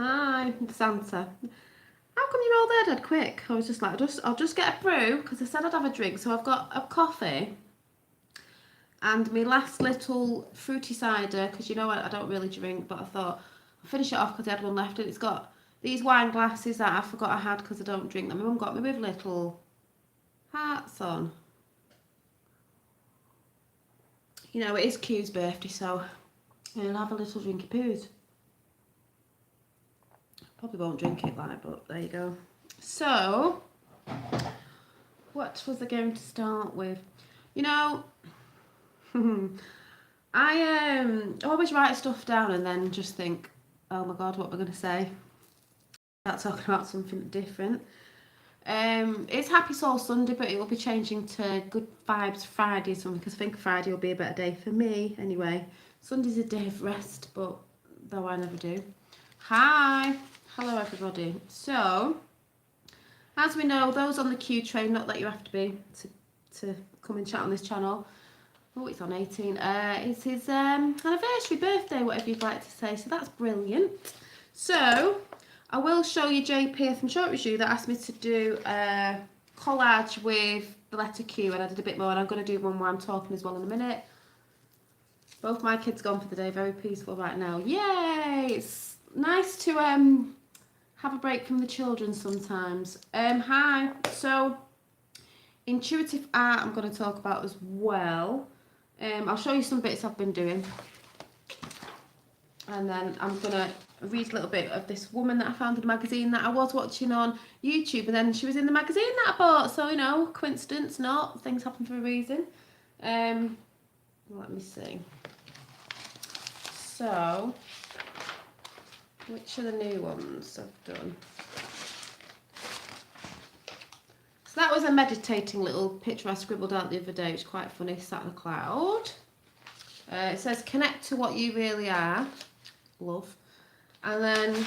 Hi, Santa. How come you're all there dead quick? I was just like, I'll just get a brew because I said I'd have a drink. So I've got a coffee and my last little fruity cider because you know I don't really drink, but I thought I'll finish it off because I had one left, and it's got these wine glasses that I forgot I had because I don't drink them. My mum got me with little hearts on. You know, it is Q's birthday, so I'll have a little drinky poos. Probably won't drink it like, but there you go. So, what was I going to start with? You know, I always write stuff down and then just think, oh my god, what am I going to say? Start talking about something different. It's Happy Soul Sunday, but it will be changing to Good Vibes Friday or something because I think Friday will be a better day for me anyway. Sunday's a day of rest, but though I never do. Hi, hello everybody. So, as we know, those on the Q train, not that you have to be to come and chat on this channel. Oh, it's on 18. It's his anniversary, birthday, whatever you'd like to say. So that's brilliant. So I will show you JP from Short Review that asked me to do a collage with the letter Q, and I did a bit more, and I'm going to do one where I'm talking as well in a minute. Both my kids gone for the day, very peaceful right now. Yay! It's nice to have a break from the children sometimes. Hi. So intuitive art I'm going to talk about as well. I'll show you some bits I've been doing, and then I'm going to read a little bit of this woman that I found in a magazine that I was watching on YouTube, and then she was in the magazine that I bought, so you know, coincidence not, things happen for a reason. Let me see. So, which are the new ones I've done? So that was a meditating little picture I scribbled out the other day, which is quite funny, sat in a cloud. It says, connect to what you really are. Love. And then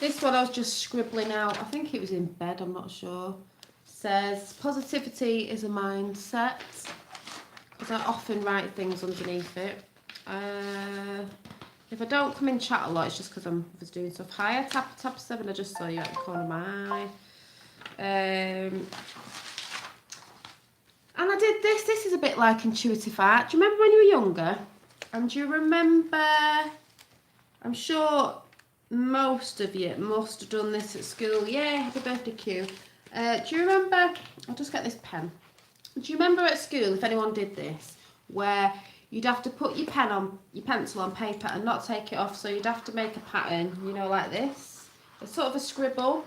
this one I was just scribbling out. I think it was in bed, I'm not sure. It says, positivity is a mindset. Because I often write things underneath it. If I don't come in chat a lot, it's just because I was doing stuff. Hi, tap 7, I just saw you at the corner of my eye. And I did this. This is a bit like intuitive art. Do you remember when you were younger? And do you remember, I'm sure most of you must have done this at school. Yeah, happy birthday, Q. Do you remember, I'll just get this pen. Do you remember at school, if anyone did this, where you'd have to put your pencil on paper and not take it off, so you'd have to make a pattern, you know, like this. It's sort of a scribble,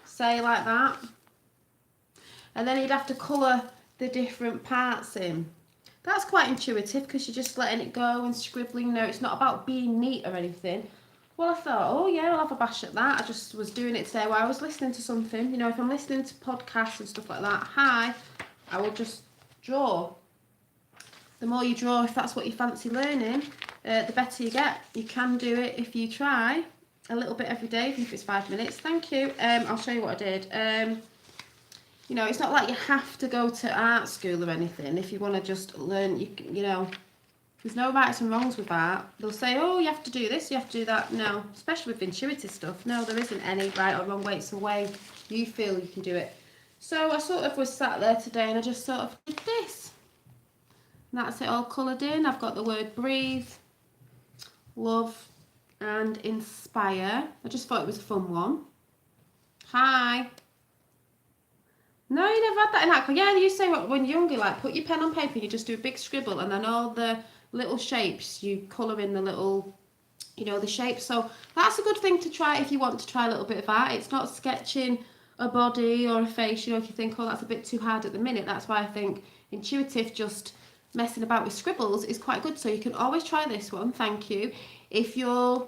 say like that. And then you'd have to colour the different parts in. That's quite intuitive because you're just letting it go and scribbling. No, it's not about being neat or anything. Well, I thought, oh yeah, I'll have a bash at that. I just was doing it today while I was listening to something. You know, if I'm listening to podcasts and stuff like that, I will just draw. The more you draw, if that's what you fancy learning, the better you get. You can do it if you try a little bit every day, even if it's 5 minutes. Thank you. I'll show you what I did. You know, it's not like you have to go to art school or anything. If you want to just learn, you know, there's no rights and wrongs with art. They'll say, oh, you have to do this, you have to do that. No, especially with intuitive stuff. No, there isn't any right or wrong way. It's the way you feel you can do it. So I sort of was sat there today and I just sort of did this. And that's it all coloured in. I've got the word breathe, love, and inspire. I just thought it was a fun one. Hi. No, you never had that in art class. Yeah, you say when you're younger, like put your pen on paper, you just do a big scribble, and then all the little shapes, you colour in the little, you know, the shapes. So that's a good thing to try if you want to try a little bit of art. It's not sketching a body or a face, you know, if you think, oh, that's a bit too hard at the minute. That's why I think intuitive, just messing about with scribbles is quite good. So you can always try this one, thank you. If you're,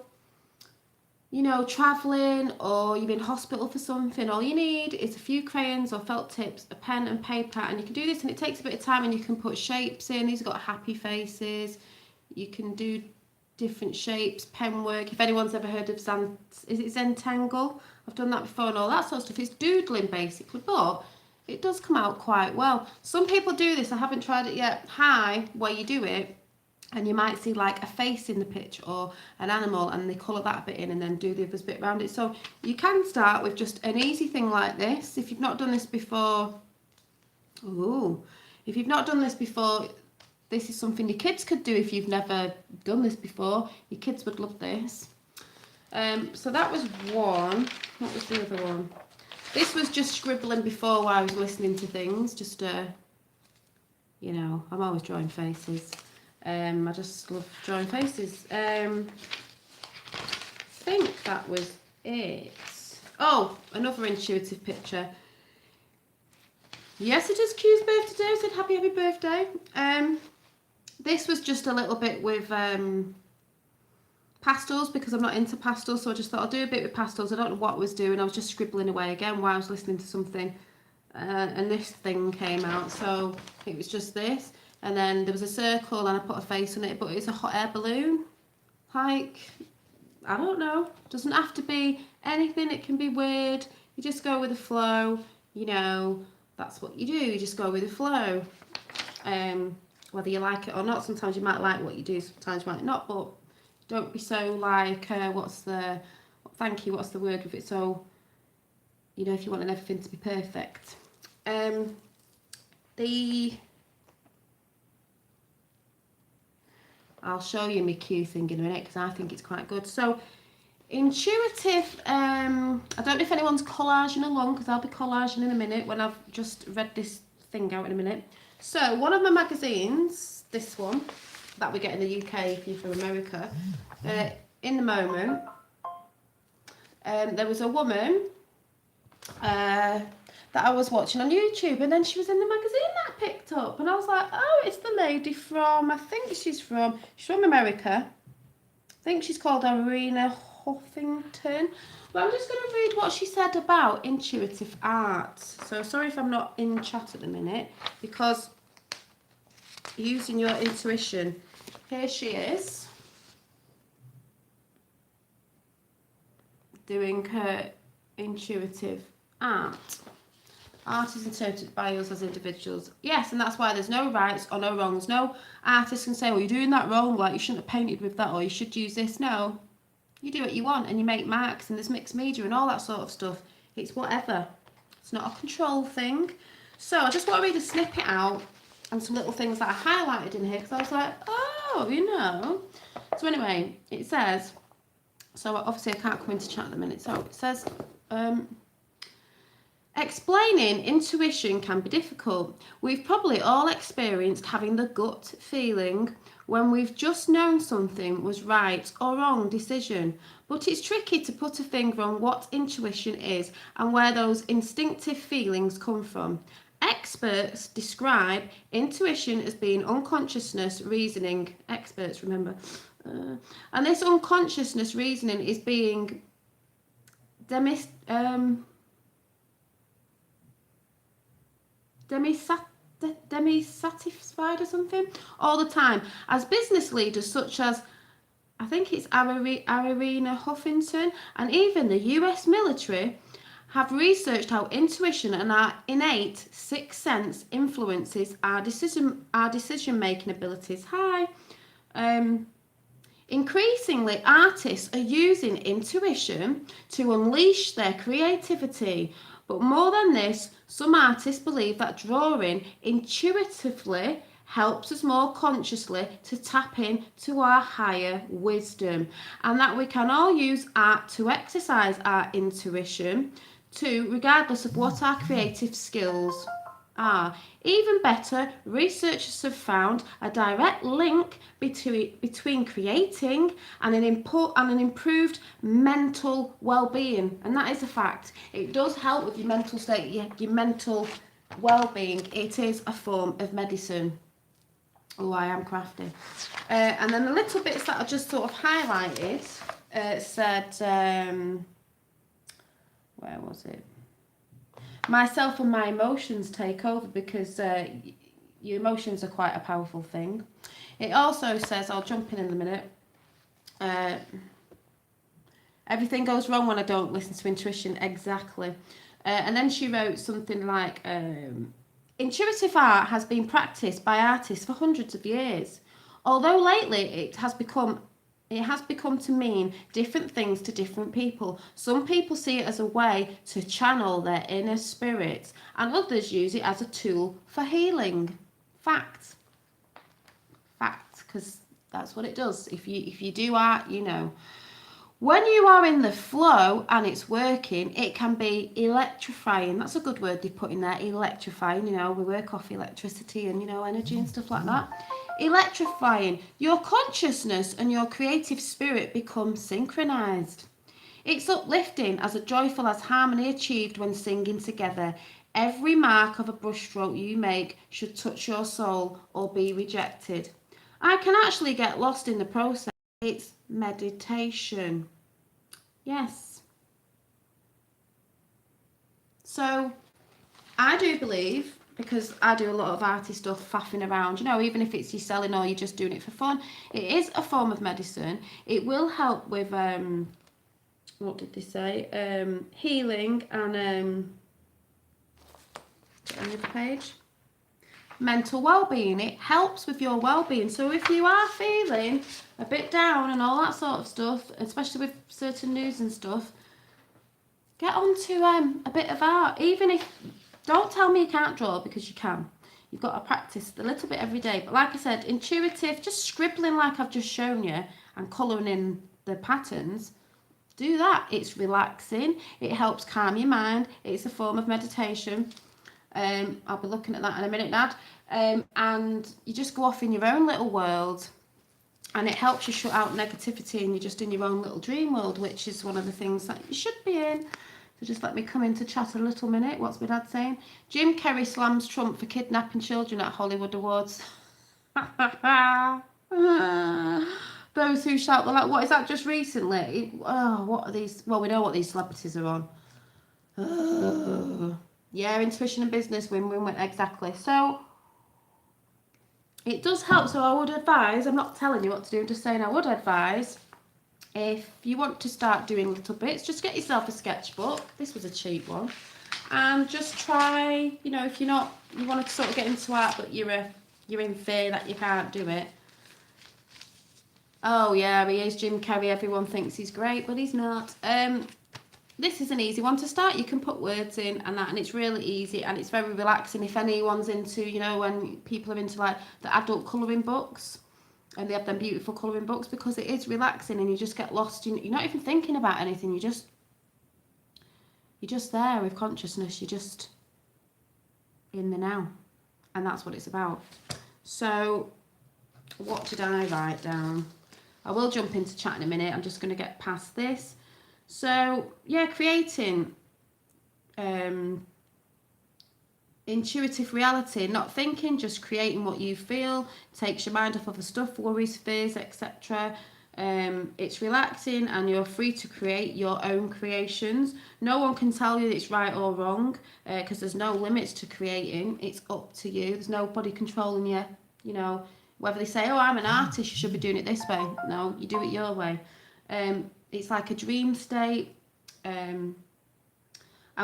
you know, travelling or you're in hospital for something, all you need is a few crayons or felt tips, a pen and paper, and you can do this, and it takes a bit of time, and you can put shapes in. These have got happy faces. You can do different shapes, pen work. If anyone's ever heard of is it Zentangle? I've done that before and all that sort of stuff. It's doodling basically, but it does come out quite well. Some people do this, I haven't tried it yet. Hi, where you do it, and you might see like a face in the picture or an animal, and they colour that bit in and then do the other bit around it. So you can start with just an easy thing like this. If you've not done this before, if you've not done this before, this is something your kids could do if you've never done this before. Your kids would love this. So that was one. What was the other one? This was just scribbling before while I was listening to things. Just, you know, I'm always drawing faces. I just love drawing faces. I think that was it. Oh, another intuitive picture. Yes, it is Q's birthday today. I said happy birthday. This was just a little bit with pastels, because I'm not into pastels, so I just thought I'll do a bit with pastels. I don't know what I was doing. I was just scribbling away again while I was listening to something, and this thing came out. So it was just this, and then there was a circle and I put a face on it, but it's a hot air balloon. Like, I don't know, doesn't have to be anything. It can be weird. You just go with the flow, you know. That's what you do. You just go with the flow. Whether you like it or not, sometimes you might like what you do, sometimes you might not, but don't be so like, what's the word with it? So, you know, if you want everything to be perfect. I'll show you my Q thing in a minute, because I think it's quite good. So, intuitive, I don't know if anyone's collaging along, because I'll be collaging in a minute when I've just read this thing out in a minute. So one of my magazines, this one that we get in the UK if you're from America, in the moment, there was a woman that I was watching on YouTube, and then she was in the magazine that I picked up, and I was like, oh, it's the lady from, I think she's from America. I think she's called Irina Huffington. But I'm just going to read what she said about intuitive art. So sorry if I'm not in chat at the minute, because using your intuition. Here she is, doing her intuitive art. Art is interpreted by us as individuals. Yes, and that's why there's no rights or no wrongs. No artist can say, well, you're doing that wrong, like you shouldn't have painted with that, or you should use this. No, you do what you want, and you make marks, and there's mixed media and all that sort of stuff. It's whatever. It's not a control thing. So I just want to read a snippet out and some little things that I highlighted in here, because I was like, oh, you know. So anyway, it says, so obviously I can't come into chat at the minute. So it says, explaining intuition can be difficult. We've probably all experienced having the gut feeling when we've just known something was right or wrong decision. But it's tricky to put a finger on what intuition is and where those instinctive feelings come from. Experts describe intuition as being unconsciousness reasoning. Experts, remember. And this unconsciousness reasoning is being demi-satisfied or something all the time, as business leaders such as, I think it's Irina Huffington, and even the US military have researched how intuition and our innate sixth sense influences our decision-making abilities. Increasingly, artists are using intuition to unleash their creativity. But more than this, some artists believe that drawing intuitively helps us more consciously to tap into our higher wisdom, and that we can all use art to exercise our intuition too, regardless of what our creative skills are. Even better, researchers have found a direct link between creating and an improved mental well-being, and that is a fact. It does help with your mental state, your mental well-being. It is a form of medicine. Oh, I am crafty. And then the little bits that I just sort of highlighted said, where was it? Myself and my emotions take over, because your emotions are quite a powerful thing. It also says, I'll jump in a minute, everything goes wrong when I don't listen to intuition. Exactly. And then she wrote something like, intuitive art has been practiced by artists for hundreds of years. Although lately it has become to mean different things to different people. Some people see it as a way to channel their inner spirits, and others use it as a tool for healing. Fact, because that's what it does. If you do art, you know. When you are in the flow and it's working, it can be electrifying. That's a good word they put in there, electrifying. You know, we work off electricity and, you know, energy and stuff like that. Electrifying. Your consciousness and your creative spirit become synchronized. It's uplifting, as joyful as harmony achieved when singing together. Every mark of a brushstroke you make should touch your soul or be rejected. I can actually get lost in the process. It's meditation. Yes. So I do believe, because I do a lot of arty stuff, faffing around, you know, even if it's you selling or you're just doing it for fun, it is a form of medicine. It will help with what did they say? Healing and get on the page. Mental well-being. It helps with your well-being. So if you are feeling a bit down and all that sort of stuff, especially with certain news and stuff, get on to a bit of art. Even if, don't tell me you can't draw, because you can. You've got to practice a little bit every day. But like I said, intuitive, just scribbling like I've just shown you and colouring in the patterns, do that. It's relaxing. It helps calm your mind. It's a form of meditation. I'll be looking at that in a minute, Nad. And you just go off in your own little world, and it helps you shut out negativity, and you're just in your own little dream world, which is one of the things that you should be in. So just let me come into chat a little minute. What's my dad saying? Jim Carrey slams Trump for kidnapping children at Hollywood Awards. Those who shout, like, what is that just recently? Oh, what are these? Well, we know what these celebrities are on. Yeah, intuition and business, win-win, exactly. So it does help. So I would advise, I'm not telling you what to do, I'm just saying I would advise, if you want to start doing little bits, just get yourself a sketchbook. This was a cheap one. And just try, you know, if you're not, you want to sort of get into art, but you're in fear that you can't do it. Oh yeah, he is Jim Carrey. Everyone thinks he's great, but he's not. This is an easy one to start. You can put words in and that, and it's really easy, and it's very relaxing. If anyone's into, you know, when people are into like the adult colouring books, and they have them beautiful colouring books, because it is relaxing and you just get lost. You're not even thinking about anything. You're just there with consciousness. You're just in the now, and that's what it's about. So what did I write down? I will jump into chat in a minute. I'm just going to get past this. So yeah, creating intuitive reality, not thinking, just creating what you feel, takes your mind off other stuff, worries, fears, etc. It's relaxing, and you're free to create your own creations. No one can tell you it's right or wrong, because there's no limits to creating. It's up to you. There's nobody controlling you, you know, whether they say, oh, I'm an artist, you should be doing it this way. No, you do it your way. It's like a dream state, and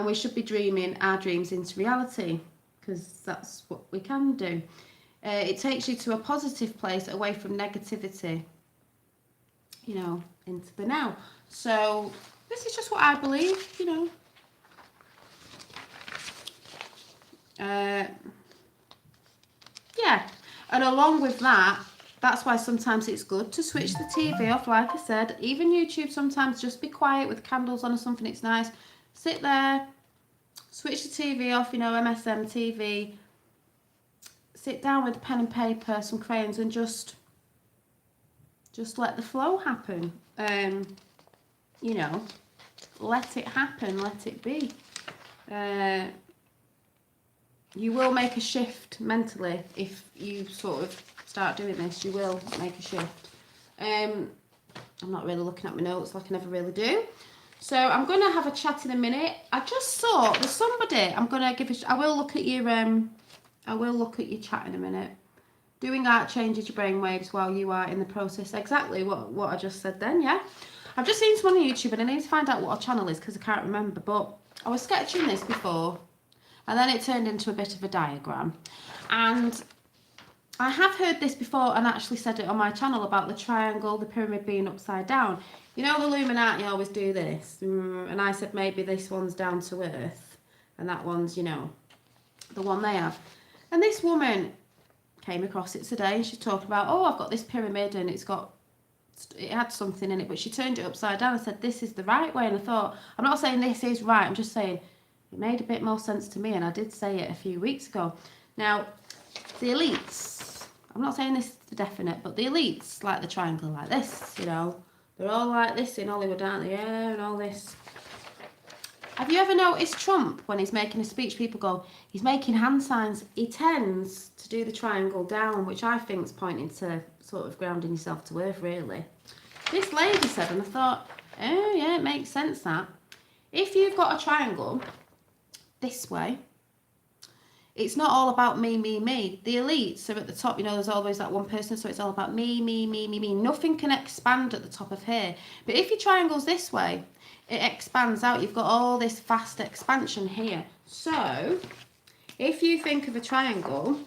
we should be dreaming our dreams into reality, because that's what we can do. It takes you to a positive place, away from negativity, you know, into the now. So this is just what I believe, you know. Yeah, and along with that, that's why sometimes it's good to switch the TV off. Like I said, even YouTube, sometimes just be quiet with candles on or something. It's nice. Sit there, switch the TV off, you know, MSM TV. Sit down with a pen and paper, some crayons, and just let the flow happen. You know, let it happen, let it be. You will make a shift mentally if you sort of start doing this. You will make a shift. I'm not really looking at my notes like I never really do. So I'm going to have a chat in a minute. I just saw there's somebody. I'm going to give I will look at your chat in a minute. Doing art changes your brain waves while you are in the process. Exactly what I just said then. Yeah. I've just seen someone on YouTube, and I need to find out what our channel is because I can't remember. But I was sketching this before, and then it turned into a bit of a diagram. And I have heard this before and actually said it on my channel about the triangle, the pyramid being upside down. You know, the Illuminati always do this. And I said maybe this one's down to earth and that one's, you know, the one they have. And this woman came across it today and she's talking about, oh, I've got this pyramid and it had something in it, but she turned it upside down and said, this is the right way. And I thought, I'm not saying this is right, I'm just saying it made a bit more sense to me. And I did say it a few weeks ago. Now, the elites, I'm not saying this is for definite, but the elites like the triangle like this, you know. They're all like this in Hollywood, aren't they? Yeah, and all this. Have you ever noticed Trump, when he's making a speech, people go, he's making hand signs. He tends to do the triangle down, which I think is pointing to sort of grounding yourself to earth, really. This lady said, and I thought, oh yeah, it makes sense that. If you've got a triangle this way, it's not all about me, me, me. The elites are at the top, you know, there's always that one person, so it's all about me, me, me, me, me. Nothing can expand at the top of here. But if your triangle's this way, it expands out. You've got all this vast expansion here. So, if you think of a triangle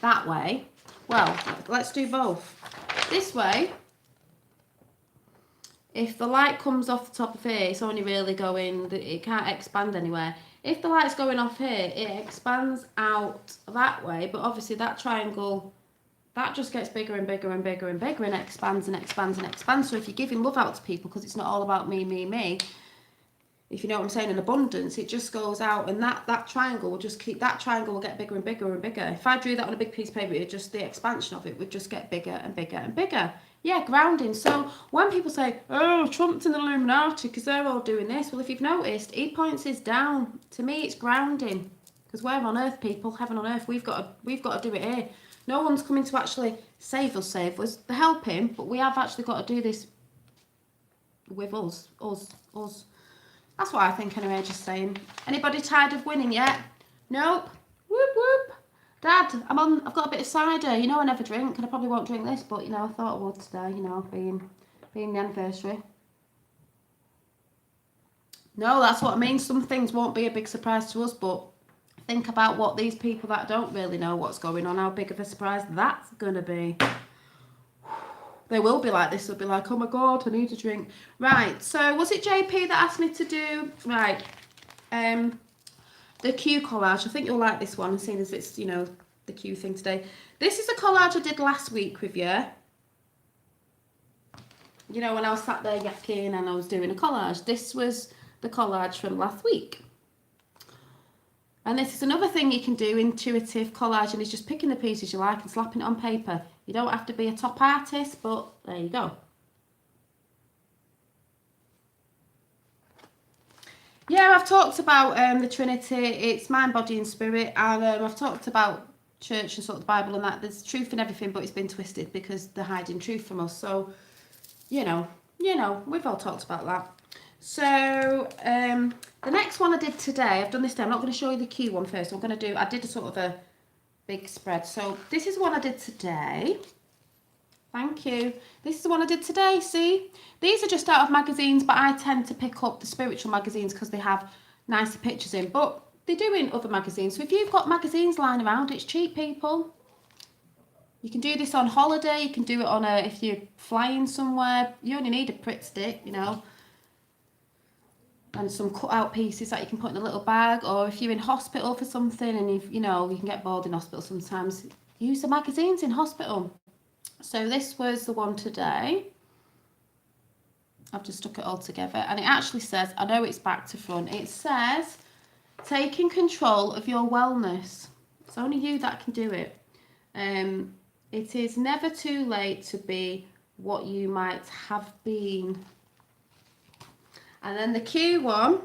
that way, well, let's do both. This way, if the light comes off the top of here, it's only really going, it can't expand anywhere. If the light's going off here, it expands out that way, but obviously that triangle, that just gets bigger and bigger and bigger and bigger and expands and expands and expands. So if you're giving love out to people, because it's not all about me, me, me, if you know what I'm saying, in abundance, it just goes out, and that triangle will just keep, that triangle will get bigger and bigger and bigger. If I drew that on a big piece of paper, it just, the expansion of it would just get bigger and bigger and bigger. Yeah, grounding. So when people say, oh, Trump's in the Illuminati because they're all doing this, well, if you've noticed, he points his down. To me, it's grounding, because we're on earth, people, heaven on earth. We've got to do it here. No one's coming to actually save us. They're helping, but we have actually got to do this with us. That's what I think anyway, just saying. Anybody tired of winning yet? Nope. Whoop whoop. Dad, I've got a bit of cider. You know I never drink, and I probably won't drink this, but you know, I thought I would today, you know, being the anniversary. No, that's what I mean. Some things won't be a big surprise to us, but think about what these people that don't really know what's going on, how big of a surprise that's gonna be. They will be like this. They'll be like, oh my God, I need a drink. Right, so was it JP that asked me to do, right, the Q collage. I think you'll like this one, seeing as it's, you know, the Q thing today. This is a collage I did last week with you. You know, when I was sat there yakking and I was doing a collage. This was the collage from last week. And this is another thing you can do, intuitive collaging, is just picking the pieces you like and slapping it on paper. You don't have to be a top artist, but there you go. Yeah, I've talked about the Trinity. It's mind, body and spirit. And I've talked about church and sort of the Bible and that. There's truth in everything, but it's been twisted because they're hiding truth from us. So, you know, we've all talked about that. So, the next one I did today, I've done this day. I'm not going to show you the Q one first. I did a sort of a big spread. So this is the one I did today. Thank you. This is the one I did today, see? These are just out of magazines, but I tend to pick up the spiritual magazines because they have nicer pictures in. But they do in other magazines. So if you've got magazines lying around, it's cheap, people. You can do this on holiday. You can do it on if you're flying somewhere. You only need a Pritt stick, you know, and some cut out pieces that you can put in a little bag. Or if you're in hospital for something and you know, you can get bored in hospital sometimes, use the magazines in hospital. So this was the one today. I've just stuck it all together, and it actually says, I know it's back to front, it says, taking control of your wellness. It's only you that can do it. It is never too late to be what you might have been. And then the Q one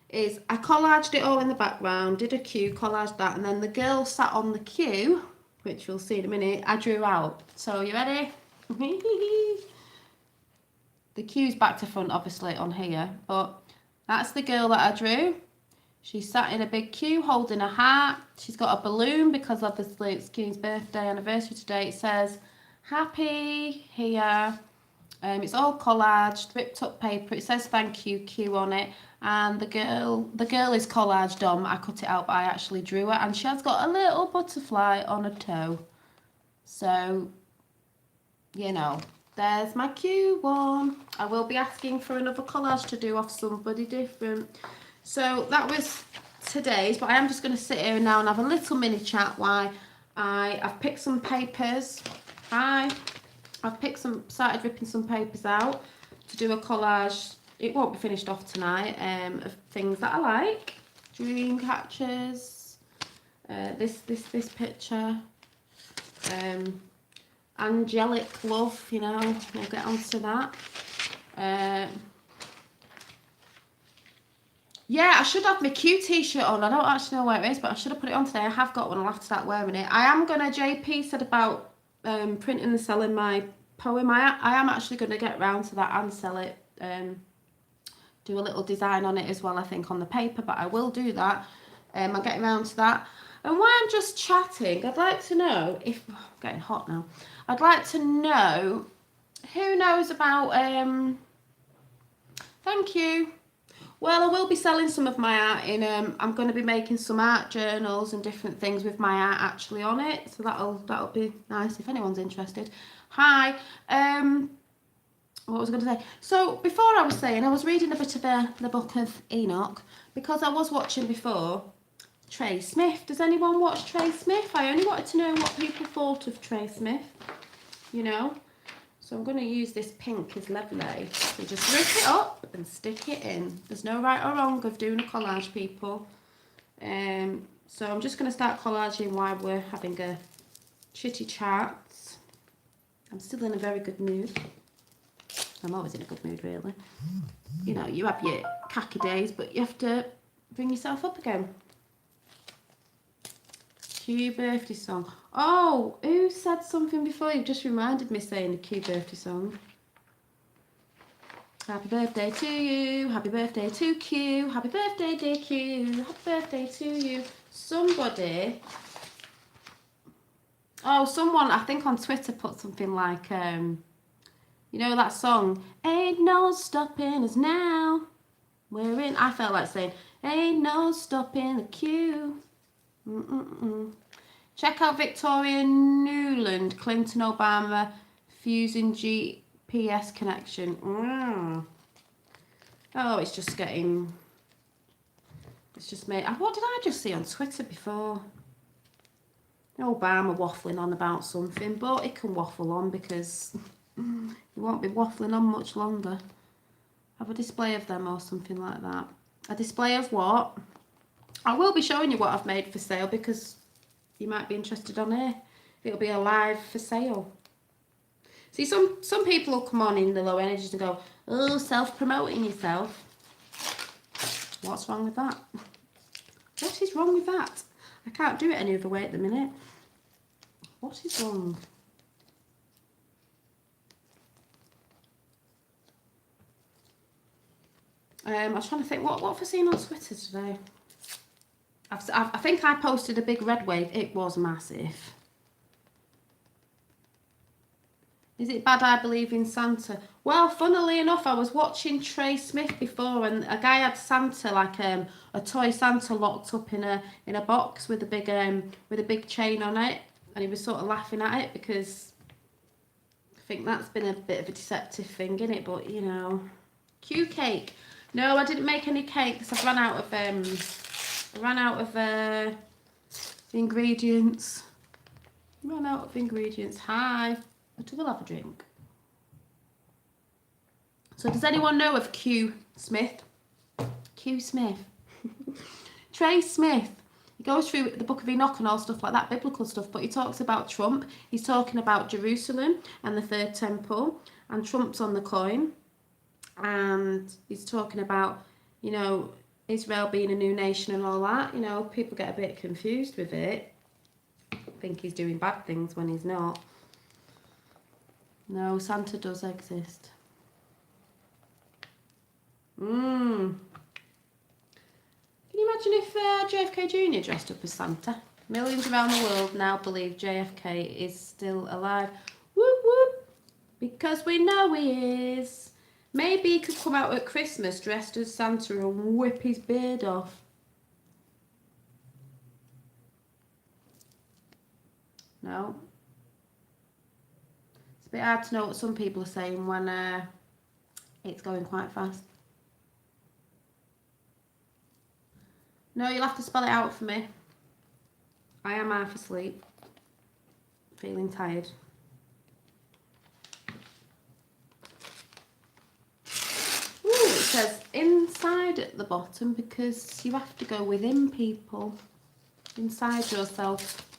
is, I collaged it all in the background, did a Q, collaged that, and then the girl sat on the Q, which we'll see in a minute, I drew out. So you ready? The Q's back to front, obviously, on here, but that's the girl that I drew. She sat in a big Q holding a heart. She's got a balloon because obviously it's Q's birthday anniversary today. It says, happy here. It's all collaged, ripped up paper. It says thank you, Q on it. And the girl is collaged on. I cut it out, but I actually drew it. And she has got a little butterfly on her toe. So, you know, there's my Q1. I will be asking for another collage to do off somebody different. So that was today's, but I am just going to sit here now and have a little mini chat while I've picked some papers. Started ripping some papers out to do a collage. It won't be finished off tonight, of things that I like. Dream catchers, this picture, angelic love, you know, we'll get onto that. Yeah, I should have my Q t-shirt on. I don't actually know where it is, but I should have put it on today. I have got one. I'll have to start wearing it. I am going to, JP said about printing and selling my poem. I am actually going to get round to that and sell it. Do a little design on it as well, I think, on the paper, but I will do that. I'm getting around to that. And while I'm just chatting, I'd like to know if... Oh, I'm getting hot now. I'd like to know who knows about... Thank you. Well, I will be selling some of my art in... I'm going to be making some art journals and different things with my art actually on it. So that'll be nice if anyone's interested. Hi. What was I going to say? So before I was saying, I was reading a bit of the book of Enoch because I was watching before Trey Smith. Does anyone watch Trey Smith? I only wanted to know what people thought of Trey Smith, you know. So I'm going to use this pink as lovely. So just rip it up and stick it in. There's no right or wrong of doing a collage, people. So I'm just going to start collaging while we're having a chitty chat. I'm still in a very good mood. I'm always in a good mood, really. You know, you have your khaki days, but you have to bring yourself up again. Q birthday song. Oh, who said something before? You've just reminded me saying the Q birthday song. Happy birthday to you. Happy birthday to Q. Happy birthday, dear Q. Happy birthday to you. Somebody... Oh, someone, I think on Twitter, put something like... you know that song, ain't no stopping us now. We're in, I felt like saying, ain't no stopping the queue. Check out Victoria Newland, Clinton Obama, fusing GPS connection. Oh, it's just getting, it's just made, what did I just see on Twitter before? Obama waffling on about something, but it can waffle on because... You won't be waffling on much longer. Have a display of them or something like that. A display of what? I will be showing you what I've made for sale because you might be interested on here. It'll be a live for sale. See, some people will come on in the low energies and go, oh, self-promoting yourself. What's wrong with that? What is wrong with that? I can't do it any other way at the minute. What is wrong? I was trying to think, what have I seen on Twitter today? I think I posted a big red wave. It was massive. Is it bad I believe in Santa? Well, funnily enough, I was watching Trey Smith before, and a guy had Santa, like a toy Santa locked up in a box with a big chain on it, and he was sort of laughing at it because I think that's been a bit of a deceptive thing, isn't it? But you know, Q cake. No, I didn't make any cakes. I've run out of ingredients. Run out of ingredients. Hi, but I will have a drink. So, does anyone know of Q Smith? Q Smith. Trey Smith. He goes through the Book of Enoch and all stuff like that, biblical stuff, but he talks about Trump. He's talking about Jerusalem and the third temple, and Trump's on the coin. And he's talking about, you know, Israel being a new nation and all that. You know, people get a bit confused with it. Think he's doing bad things when he's not. No, Santa does exist. Can you imagine if JFK Jr. dressed up as Santa? Millions around the world now believe JFK is still alive. Whoop whoop. Because we know he is. Maybe he could come out at Christmas dressed as Santa and whip his beard off. No. It's a bit hard to know what some people are saying when it's going quite fast. No, you'll have to spell it out for me. I am half asleep. Feeling tired. Ooh, it says inside at the bottom because you have to go within people. Inside yourself.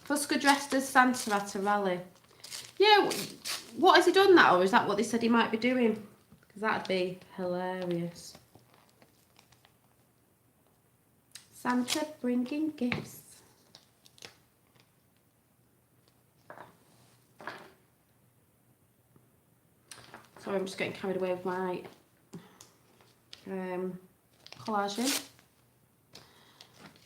Fusker dressed as Santa at a rally. Yeah, what has he done that, or is that what they said he might be doing? Because that'd be hilarious. Santa bringing gifts. Sorry, I'm just getting carried away with my collaging.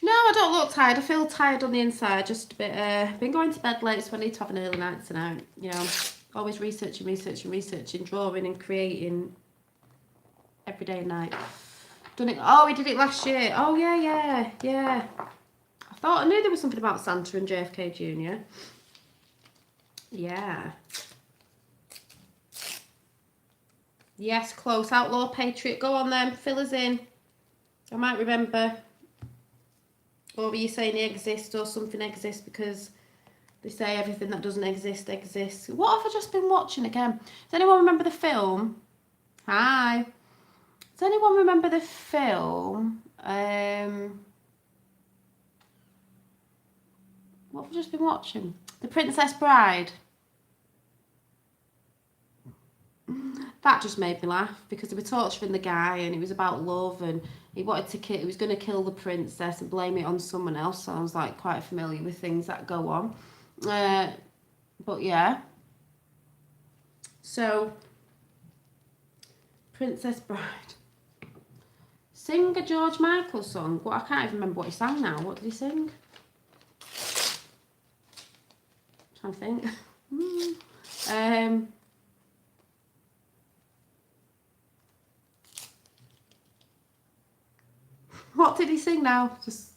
No, I don't look tired. I feel tired on the inside. Just a bit. Been going to bed late, so I need to have an early night tonight. You know, always researching, drawing and creating every day and night. Done it. Oh, we did it last year. Oh yeah. I knew there was something about Santa and JFK Jr. Yeah. Yes, close. Outlaw Patriot. Go on then. Fill us in. I might remember. Or were you saying they exist or something exists because they say everything that doesn't exist exists. What have I just been watching again? Does anyone remember the film? Hi. Does anyone remember the film? What have I just been watching? The Princess Bride. That just made me laugh because they were torturing the guy and it was about love and he wanted to kill, he was going to kill the princess and blame it on someone else. So I was like quite familiar with things that go on. But yeah. So, Princess Bride. Sing a George Michael song. Well, I can't even remember what he sang now. What did he sing? I'm trying to think. What did he sing now? Just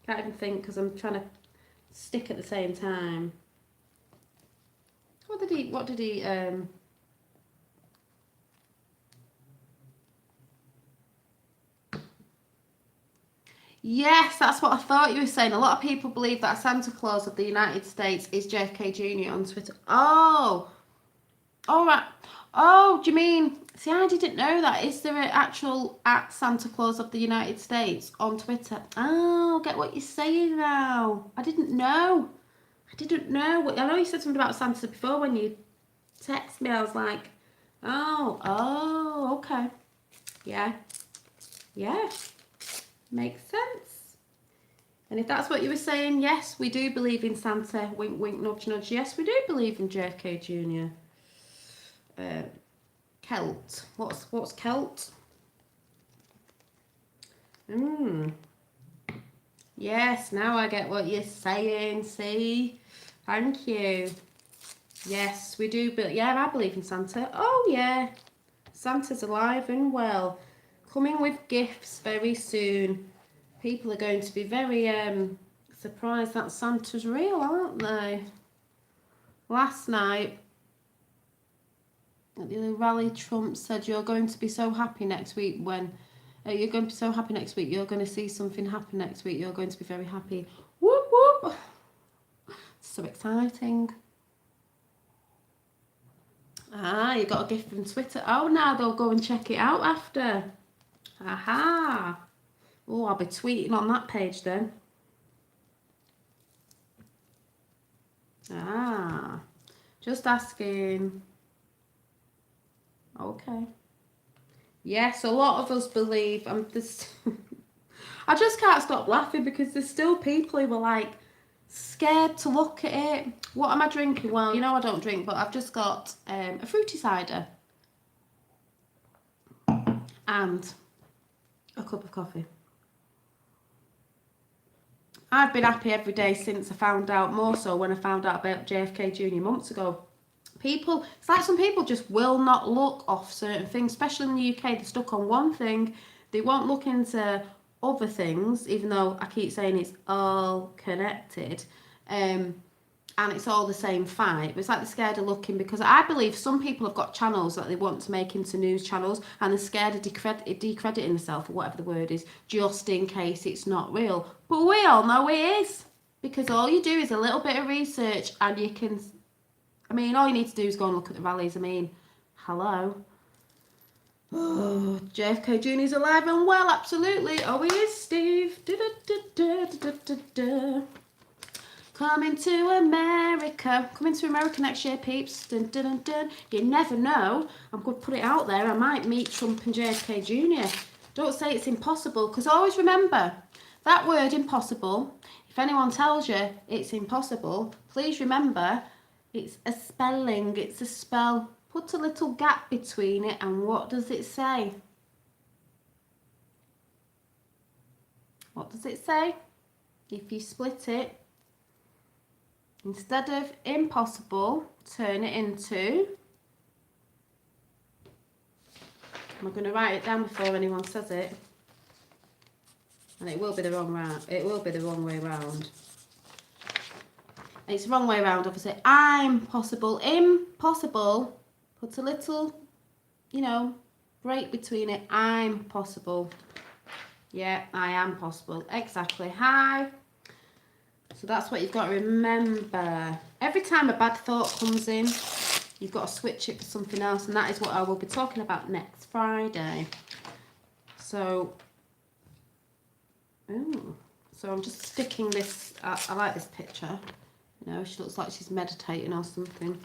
can't even think because I'm trying to stick at the same time. What did he Yes, that's what I thought you were saying. A lot of people believe that Santa Claus of the United States is JFK Jr. on Twitter. Oh. All right. Oh, do you mean... See, I didn't know that. Is there an actual at Santa Claus of the United States on Twitter? Oh, get what you're saying now. I didn't know. I know you said something about Santa before when you text me. I was like, oh, okay. Yeah. Makes sense. And if that's what you were saying, yes, we do believe in Santa. Wink, wink, nudge, nudge. Yes, we do believe in JFK Jr. Celt. What's Celt? Yes, now I get what you're saying. See? Thank you. Yes, we do. But yeah, I believe in Santa. Oh yeah, Santa's alive and well, coming with gifts very soon. People are going to be very surprised that Santa's real, aren't they? Last night at the rally, Trump said, "You're going to be so happy next week when you're going to be so happy next week. You're going to see something happen next week. You're going to be very happy." Whoop whoop! So exciting. Ah, you got a gift from Twitter. Oh, now they'll go and check it out after. Aha. Oh, I'll be tweeting on that page then. Ah, just asking. Okay. Yes, a lot of us believe. I just can't stop laughing because there's still people who are like scared to look at it. What am I drinking? Well, you know I don't drink, but I've just got a fruity cider and a cup of coffee. I've been happy every day since I found out, more so when I found out about JFK Jr. months ago. It's like some people just will not look off certain things, especially in the UK. They're stuck on one thing. They won't look into other things, even though I keep saying it's all connected. and it's all the same fight. It's like they're scared of looking, because I believe some people have got channels that they want to make into news channels, and they're scared of decrediting themselves, or whatever the word is, just in case it's not real. But we all know it is, because all you do is a little bit of research and you can, I mean, all you need to do is go and look at the rallies. I mean, hello. Oh, JFK Jr.'s alive and well, absolutely. Oh, he is, Steve. Coming to America. Coming to America next year, peeps. Dun, dun, dun, dun. You never know. I'm going to put it out there. I might meet Trump and JFK Jr. Don't say it's impossible, because always remember, that word impossible, if anyone tells you it's impossible, please remember, it's a spelling. It's a spell. Put a little gap between it, and what does it say? What does it say? If you split it, instead of impossible, turn it into... I'm going to write it down before anyone says it. And it will be the wrong round. It will be the wrong way round. It's the wrong way round, obviously. I'm possible. Impossible. Put a little, you know, break between it. I'm possible. Yeah, I am possible. Exactly. Hi. So that's what you've got to remember. Every time a bad thought comes in, you've got to switch it for something else. And that is what I will be talking about next Friday. So, so I'm just sticking this. I like this picture. You know, she looks like she's meditating or something.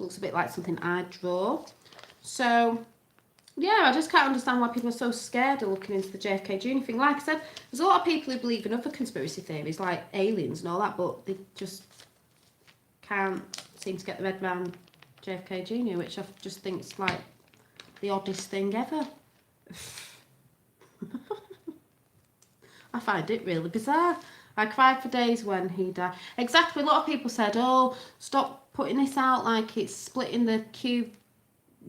Looks a bit like something I'd draw. So, yeah, I just can't understand why people are so scared of looking into the JFK Jr. thing. Like I said, there's a lot of people who believe in other conspiracy theories, like aliens and all that, but they just can't seem to get their head around JFK Jr., which I just think is like the oddest thing ever. I find it really bizarre. I cried for days when he died. Exactly, a lot of people said, oh, stop putting this out like it's splitting the Q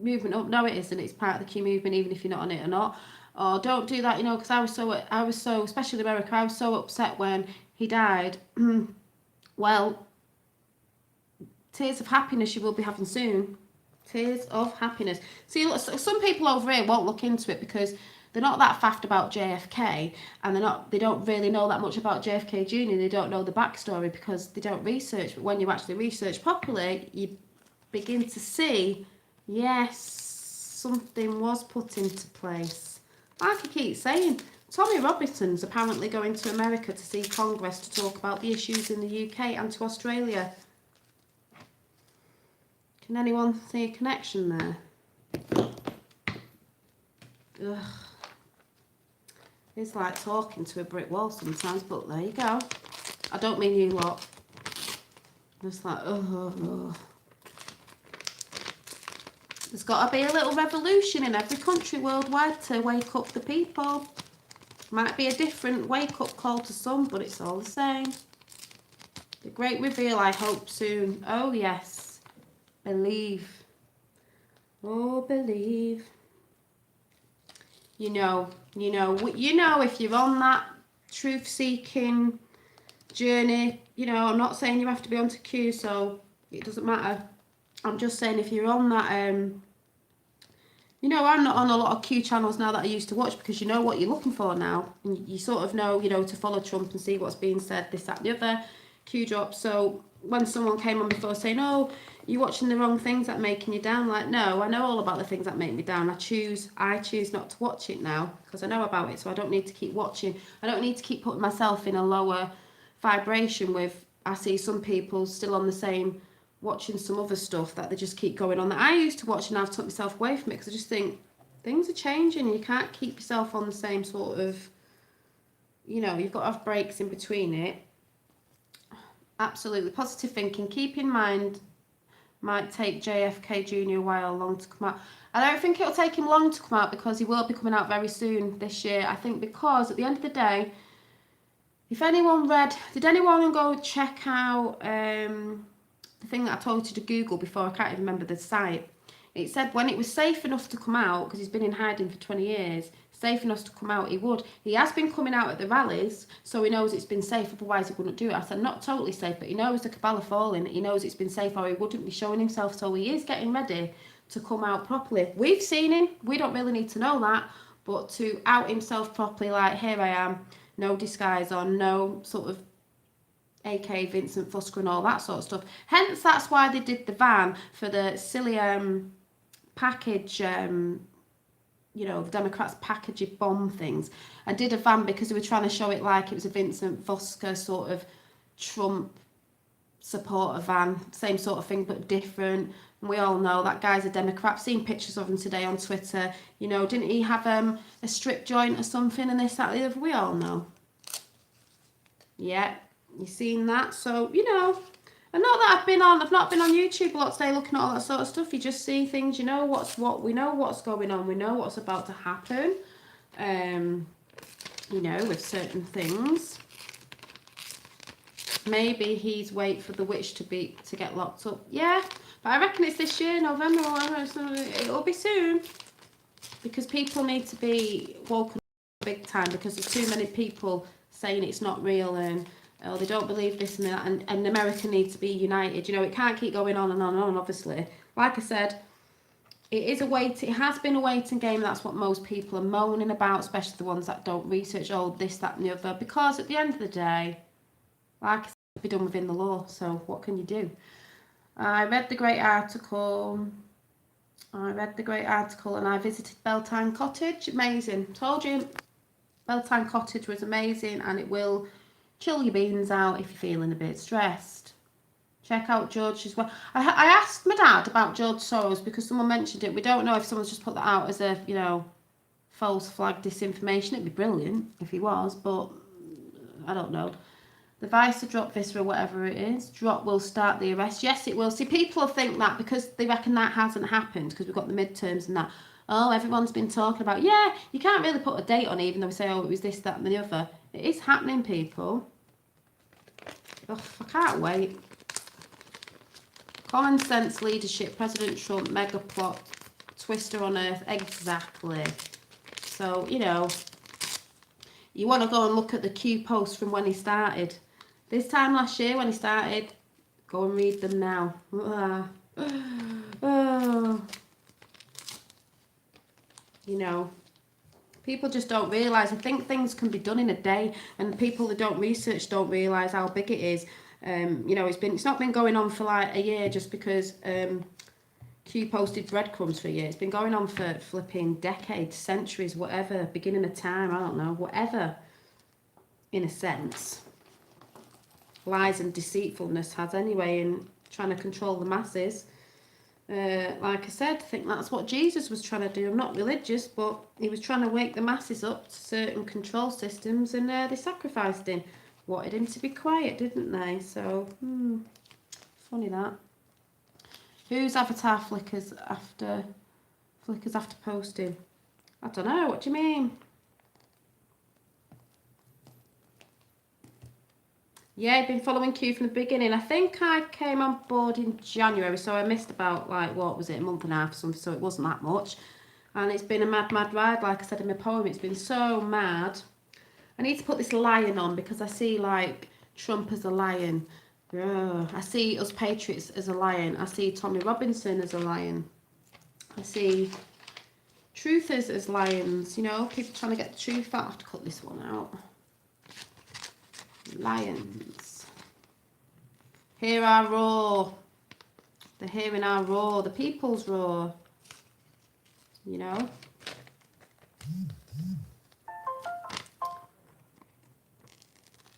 movement up. No, it isn't. It's part of the Q movement, even if you're not on it or not. Or don't do that, you know, because I was so, especially in America, I was so upset when he died. Well, tears of happiness you will be having soon. Tears of happiness. See, look, some people over here won't look into it because they're not that faffed about JFK, and they don't really know that much about JFK Jr. They don't know the backstory because they don't research. But when you actually research properly, you begin to see, yes, something was put into place. Like I keep saying, Tommy Robinson's apparently going to America to see Congress to talk about the issues in the UK and to Australia. Can anyone see a connection there? Ugh. It's like talking to a brick wall sometimes, but there you go. I don't mean you lot. Just like, oh. There's got to be a little revolution in every country worldwide to wake up the people. Might be a different wake-up call to some, but it's all the same. The great reveal, I hope soon. Oh, yes. Believe. Oh, believe. You know, if you're on that truth-seeking journey, you know, I'm not saying you have to be onto Q, so it doesn't matter. I'm just saying if you're on that, you know, I'm not on a lot of Q channels now that I used to watch because you know what you're looking for now. And you sort of know, you know, to follow Trump and see what's being said, this, that, and the other. Q drop. So when someone came on before saying, oh, you're watching the wrong things that making you down, like, no, I know all about the things that make me down. I choose not to watch it now because I know about it, so I don't need to keep watching. I don't need to keep putting myself in a lower vibration with, I see some people still on the same, watching some other stuff that they just keep going on that I used to watch, and I've took myself away from it because I just think things are changing and you can't keep yourself on the same sort of, you know, you've got to have breaks in between it. Absolutely. Positive thinking. Keep in mind, might take JFK Jr. a while long to come out. I don't think it'll take him long to come out because he will be coming out very soon this year. I think because at the end of the day, if anyone did anyone go check out the thing that I told you to Google before? I can't even remember the site. It said when it was safe enough to come out, because he's been in hiding for 20 years, safe enough to come out, he would. He has been coming out at the rallies, so he knows it's been safe, otherwise he wouldn't do it. I said, not totally safe, but he knows the cabal are falling, he knows it's been safe, or he wouldn't be showing himself, so he is getting ready to come out properly. We've seen him, we don't really need to know that, but to out himself properly, like, here I am, no disguise on, no sort of AK Vincent Fusker and all that sort of stuff. Hence, that's why they did the van for the silly package, you know, the Democrats package bomb things. I did a van because they were trying to show it like it was a Vincent Fusker sort of Trump supporter van, same sort of thing but different. And we all know that guy's a Democrat. I've seen pictures of him today on Twitter. You know, didn't he have a strip joint or something and this, that, the other? We all know. Yeah. You seen that? So, you know, and not that I've not been on YouTube a lot today looking at all that sort of stuff. You just see things, you know we know what's going on, we know what's about to happen, you know, with certain things. Maybe he's wait for the witch to get locked up. Yeah, but I reckon it's this year, November or whatever, so it'll be soon. Because people need to be woken up big time, because there's too many people saying it's not real and oh, they don't believe this and that, and America needs to be united. You know, it can't keep going on and on and on, obviously. Like I said, it has been a waiting game. That's what most people are moaning about, especially the ones that don't research all this, that and the other. Because at the end of the day, like I said, it'll be done within the law, so what can you do? I read the great article and I visited Beltane Cottage. Amazing. Told you, Beltane Cottage was amazing, and it will chill your beans out if you're feeling a bit stressed. Check out George as well. I asked my dad about George Soros because someone mentioned it. We don't know if someone's just put that out as a, you know, false flag disinformation. It'd be brilliant if he was, but I don't know. The vice to drop this or whatever it is, drop will start the arrest. Yes, it will. See, people think that because they reckon that hasn't happened because we've got the midterms and that. Oh, everyone's been talking about, yeah, you can't really put a date on it, even though we say, oh, it was this, that and the other. It is happening, people. Oh, I can't wait. Common sense leadership, President Trump, mega plot, twister on earth, exactly. So, you know, you want to go and look at the Q posts from when he started. This time last year when he started, go and read them now. Oh. You know, people just don't realise. I think things can be done in a day, and people that don't research don't realise how big it is. You know, it's not been going on for like a year just because Q posted breadcrumbs for a year. It's been going on for flipping decades, centuries, whatever, beginning of time, I don't know, whatever, in a sense. Lies and deceitfulness has anyway, in trying to control the masses. Like I said, I think that's what Jesus was trying to do. I'm not religious, but he was trying to wake the masses up to certain control systems, and they sacrificed him. Wanted him to be quiet, didn't they? So, funny that. Whose avatar flickers after posting? I don't know. What do you mean? Yeah, I've been following Q from the beginning. I think I came on board in January, so I missed about, like, what was it, a month and a half or something, so it wasn't that much. And it's been a mad, mad ride, like I said in my poem. It's been so mad. I need to put this lion on because I see, like, Trump as a lion. I see us patriots as a lion. I see Tommy Robinson as a lion. I see truthers as lions, you know, people trying to get the truth out. I have to cut this one out. Lions. Hear our roar. They're hearing our roar. The people's roar. You know.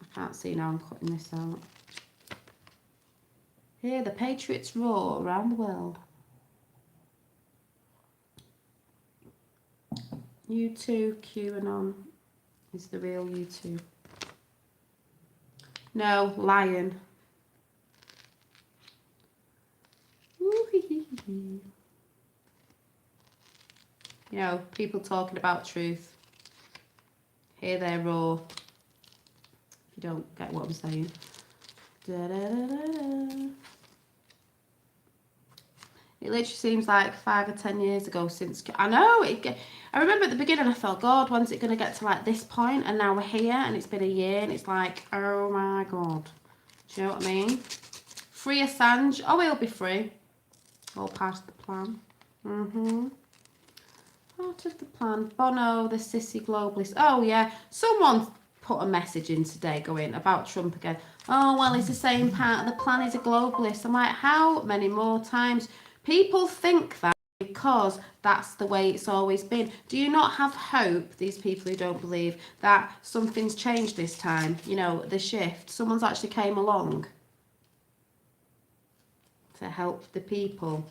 I can't see now. I'm cutting this out. Hear the patriots roar around the world. U2 QAnon is the real U2. No, lion. You know, people talking about truth. Hear their roar. If you don't get what I'm saying. Da, da, da, da. It literally seems like 5 or 10 years ago since, I know, I remember at the beginning I thought, God, when's it going to get to like this point? And now we're here and it's been a year and it's like, oh my God. Do you know what I mean? Free Assange. Oh, he'll be free. All part of the plan. Part of the plan. Bono, the sissy globalist. Oh, yeah. Someone put a message in today going about Trump again. Oh, well, he's the same part of the plan. He's a globalist. I'm like, how many more times? People think that because that's the way it's always been. Do you not have hope, these people who don't believe, that something's changed this time? You know, the shift. Someone's actually came along to help the people.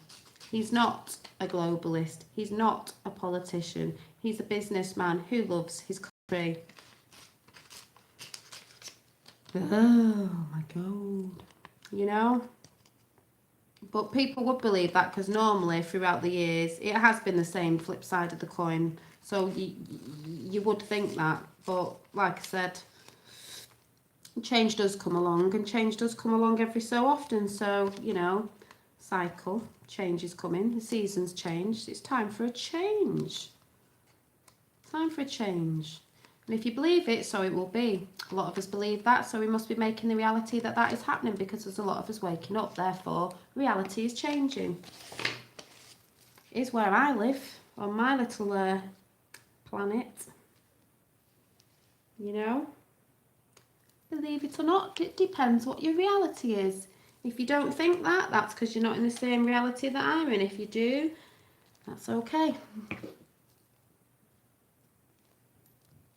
He's not a globalist. He's not a politician. He's a businessman who loves his country. Oh my God. You know? But people would believe that because normally throughout the years it has been the same flip side of the coin. So you would think that. But like I said, change does come along, and change does come along every so often. So, you know, cycle, change is coming, the seasons change. It's time for a change. Time for a change. And if you believe it, so it will be. A lot of us believe that, so we must be making the reality that that is happening, because there's a lot of us waking up. Therefore, reality is changing. Is where I live, on my little planet. You know? Believe it or not, it depends what your reality is. If you don't think that, that's because you're not in the same reality that I'm in. If you do, that's okay.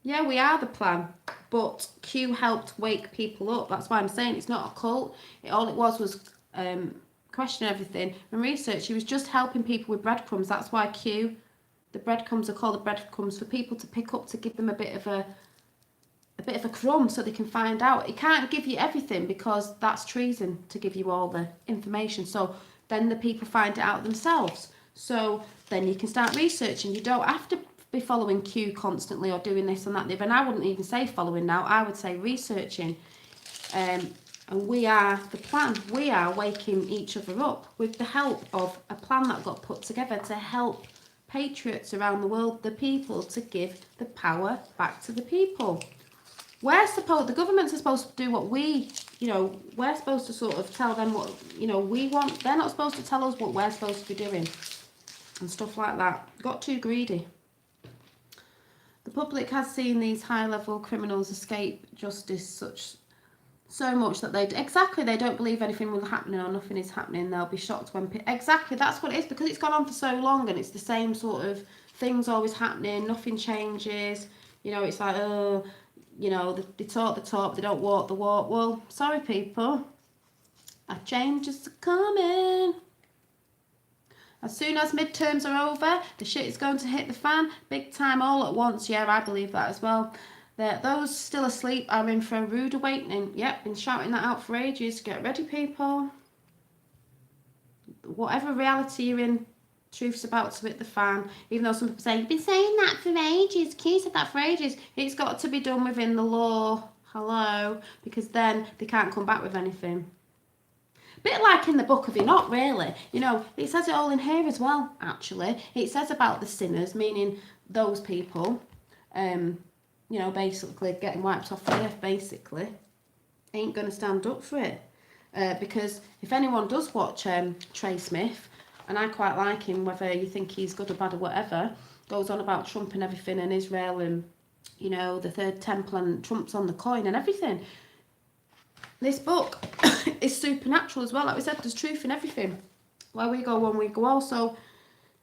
Yeah, we are the plan, but Q helped wake people up. That's why I'm saying it's not a cult. All it was questioning everything and research. He was just helping people with breadcrumbs. That's why Q, the breadcrumbs are called the breadcrumbs, for people to pick up, to give them a bit of a crumb so they can find out. It can't give you everything because that's treason to give you all the information. So then the people find it out themselves. So then you can start researching. You don't have to be following Q constantly or doing this and that. And I wouldn't even say following now. I would say researching. And we are the plan. We are waking each other up with the help of a plan that got put together to help patriots around the world, the people, to give the power back to the people. The governments are supposed to do what we, we're supposed to sort of tell them what, we want. They're not supposed to tell us what we're supposed to be doing and stuff like that. Got too greedy. The public has seen these high-level criminals escape justice so much that they don't believe anything will happen or nothing is happening. They'll be shocked when... Exactly, that's what it is, because it's gone on for so long and it's the same sort of things always happening. Nothing changes. It's like, oh... they talk the talk, they don't walk the walk. Well, sorry people, a change is coming. As soon as midterms are over, the shit is going to hit the fan, big time, all at once. Yeah, I believe that as well. Those still asleep are in for a rude awakening. Yep, been shouting that out for ages. Get ready, people. Whatever reality you're in, truth's about to hit the fan. Even though some people say, you've been saying that for ages, Q said that for ages. It's got to be done within the law. Hello? Because then they can't come back with anything. Bit like in the book of Enoch, really. It says it all in here as well, actually. It says about the sinners, meaning those people, basically getting wiped off the earth, basically, ain't going to stand up for it. Because if anyone does watch Trey Smith, and I quite like him, whether you think he's good or bad or whatever, goes on about Trump and everything, and Israel and, the third temple, and Trump's on the coin and everything. This book is supernatural as well. Like we said, there's truth in everything. Where we go, when we go. Also,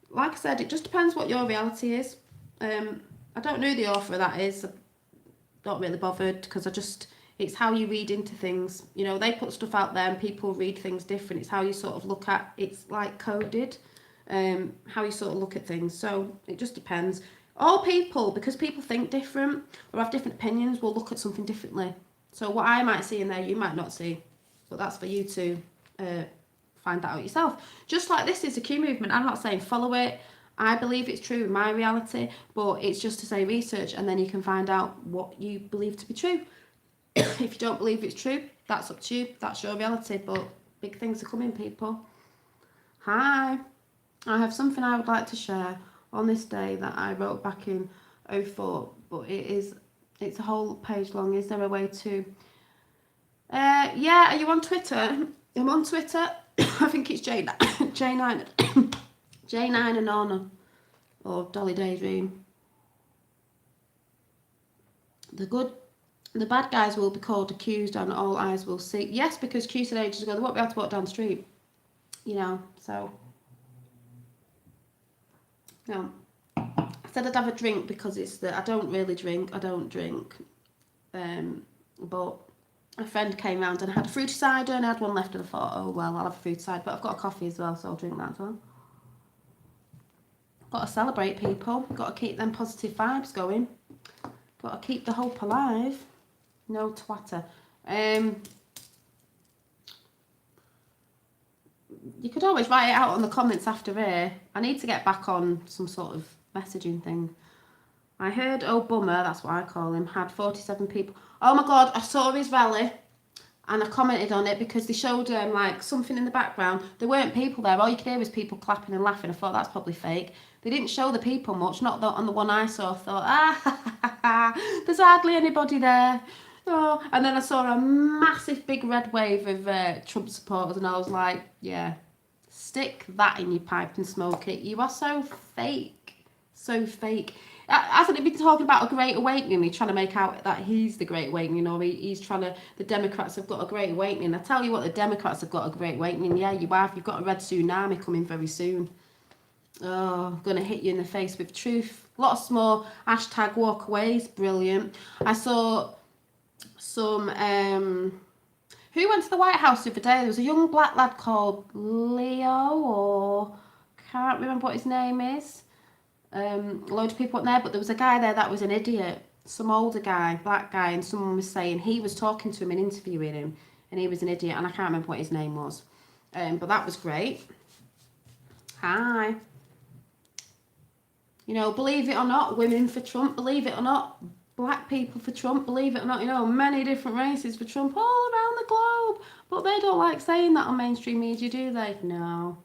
like I said, it just depends what your reality is. I don't know who the author of that is. I'm not really bothered, because it's how you read into things. They put stuff out there and people read things different. It's how you sort of look at, it's like coded, how you sort of look at things. So it just depends. All people, because people think different or have different opinions, will look at something differently. So what I might see in there, you might not see. But that's for you to find that out yourself. Just like this is a Q movement. I'm not saying follow it. I believe it's true in my reality. But it's just to say research, and then you can find out what you believe to be true. If you don't believe it's true, that's up to you. That's your reality. But big things are coming, people. Hi. I have something I would like to share on this day that I wrote back in '04, but it's a whole page long. Is there a way to... yeah, are you on Twitter? I'm on Twitter. I think it's J9, J9 and Anna, or Dolly Daydream. The bad guys will be called accused and all eyes will see. Yes, because Q said ages ago they won't be able to walk down the street. You know, so... No. I said I'd have a drink because I don't really drink. I don't drink. But a friend came round and I had a fruity cider and I had one left and I thought, oh well, I'll have a fruity cider. But I've got a coffee as well, so I'll drink that as well. Got to celebrate, people. Got to keep them positive vibes going. Got to keep the hope alive. No twatter. You could always write it out on the comments after here. I need to get back on some sort of messaging thing. I heard Bummer, that's what I call him, had 47 people. Oh my god, I saw his rally and I commented on it because they showed like something in the background. There weren't people there. All you could hear was people clapping and laughing. I thought that's probably fake. They didn't show the people much, not on the one I saw. I thought, there's hardly anybody there. Oh, and then I saw a massive big red wave of Trump supporters and I was like, yeah, stick that in your pipe and smoke it. You are so fake. So fake. Hasn't it been talking about a great awakening? He's trying to make out that he's the great awakening, or he's trying to... The Democrats have got a great awakening. I tell you what, the Democrats have got a great awakening. Yeah, you have. You've got a red tsunami coming very soon. Oh, going to hit you in the face with truth. Lots more hashtag walkaways. Brilliant. I saw some... who went to the White House the other day? There was a young black lad called Leo, or... Can't remember what his name is. Loads of people went there, but there was a guy there that was an idiot, some older guy, black guy, and someone was saying he was talking to him and interviewing him, and he was an idiot, and I can't remember what his name was, but that was great. Hi. You know, believe it or not, women for Trump, believe it or not, black people for Trump, believe it or not, you know, many different races for Trump all around the globe, but they don't like saying that on mainstream media, do they? No.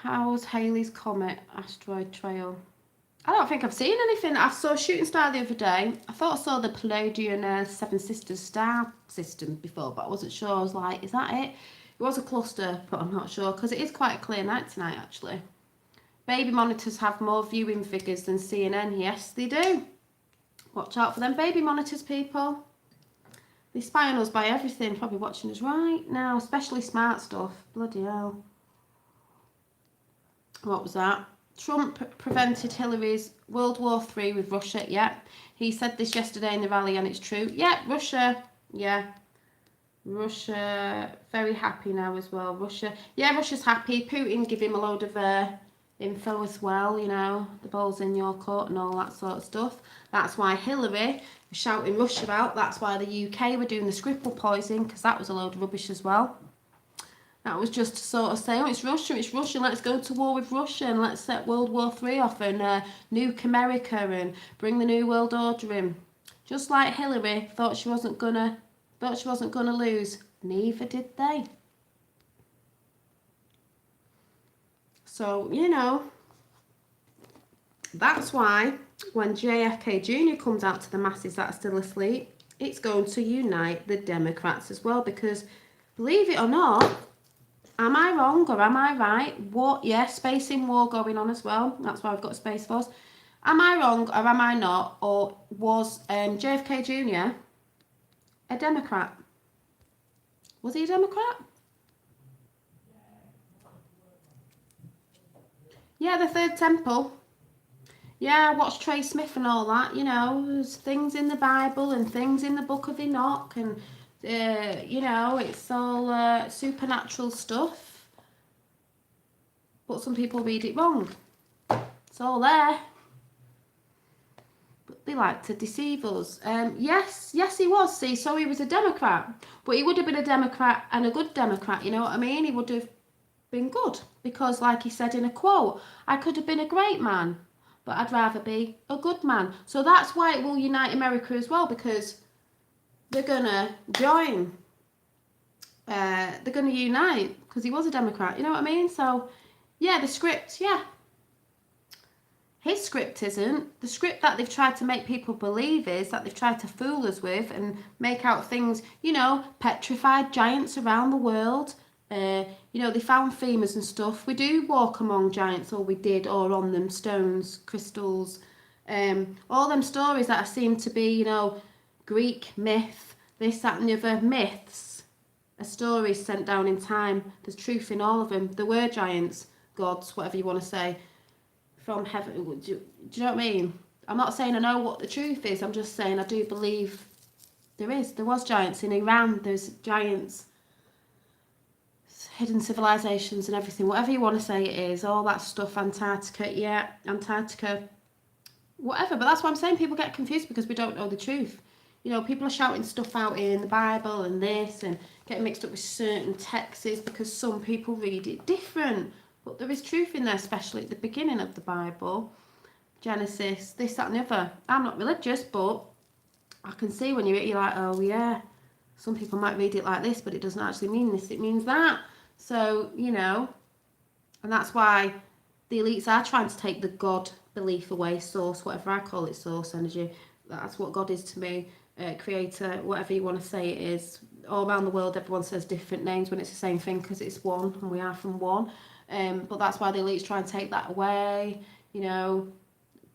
How's Halley's Comet asteroid trail? I don't think I've seen anything. I saw a shooting star the other day. I thought I saw the Pleiadian Seven Sisters star system before, but I wasn't sure. I was like, is that it? It was a cluster, but I'm not sure because it is quite a clear night tonight, actually. Baby monitors have more viewing figures than CNN. Yes, they do. Watch out for them baby monitors, people. They spy on us by everything. Probably watching us right now, especially smart stuff. Bloody hell. What was that? Trump prevented Hillary's World War III with Russia. Yeah, he said this yesterday in the rally and it's true. Yeah, Russia. Yeah, Russia very happy now as well. Russia. Yeah, Russia's happy. Putin give him a load of info as well, you know, the ball's in your court and all that sort of stuff. That's why Hillary was shouting Russia out. That's why the UK were doing the Skripal poisoning, because that was a load of rubbish as well. That was just to sort of say, oh, it's Russia, let's go to war with Russia and let's set World War III off and nuke America and bring the New World Order in. Just like Hillary thought she wasn't gonna lose. Neither did they. So, you know, that's why when JFK Jr. comes out to the masses that are still asleep, it's going to unite the Democrats as well, because believe it or not, am I wrong or am I right? What? Yeah, space in war going on as well. That's why I've got Space Force. Am I wrong or am I not? Or was JFK Jr. a Democrat? Was he a Democrat? Yeah, the Third Temple. Yeah, I watched Trey Smith and all that. You know, there's things in the Bible and things in the Book of Enoch and... you know, it's all supernatural stuff, but some people read it wrong. It's all there, but they like to deceive us. Yes, he was. See, so he was a Democrat, but he would have been a Democrat and a good Democrat. You know what I mean? He would have been good because, like he said in a quote, I could have been a great man, but I'd rather be a good man. So that's why it will unite America as well, because they're gonna join. They're gonna unite because he was a Democrat, you know what I mean? So, yeah, the script, yeah. His script isn't. The script that they've tried to make people believe is that they've tried to fool us with and make out things, you know, petrified giants around the world. You know, they found femurs and stuff. We do walk among giants, or we did, or on them, stones, crystals. All them stories that seem to be, you know, Greek myth, this, that and the other myths are stories sent down in time. There's truth in all of them. There were giants, gods, whatever you want to say, from heaven. Do you know what I mean? I'm not saying I know what the truth is. I'm just saying I do believe there was giants in Iran. There's giants, hidden civilizations and everything. Whatever you want to say it is. All that stuff. Antarctica. Yeah, Antarctica. Whatever. But that's what I'm saying. People get confused because we don't know the truth. You know, people are shouting stuff out in the Bible and this and getting mixed up with certain texts because some people read it different. But there is truth in there, especially at the beginning of the Bible. Genesis, this, that and the other. I'm not religious, but I can see when you read it, you're like, oh yeah, some people might read it like this, but it doesn't actually mean this, it means that. So, you know, and that's why the elites are trying to take the God belief away, source, whatever I call it, source energy. That's what God is to me, creator, whatever you want to say it is. All around the world, everyone says different names when it's the same thing because it's one and we are from one. But that's why the elites try and take that away. You know,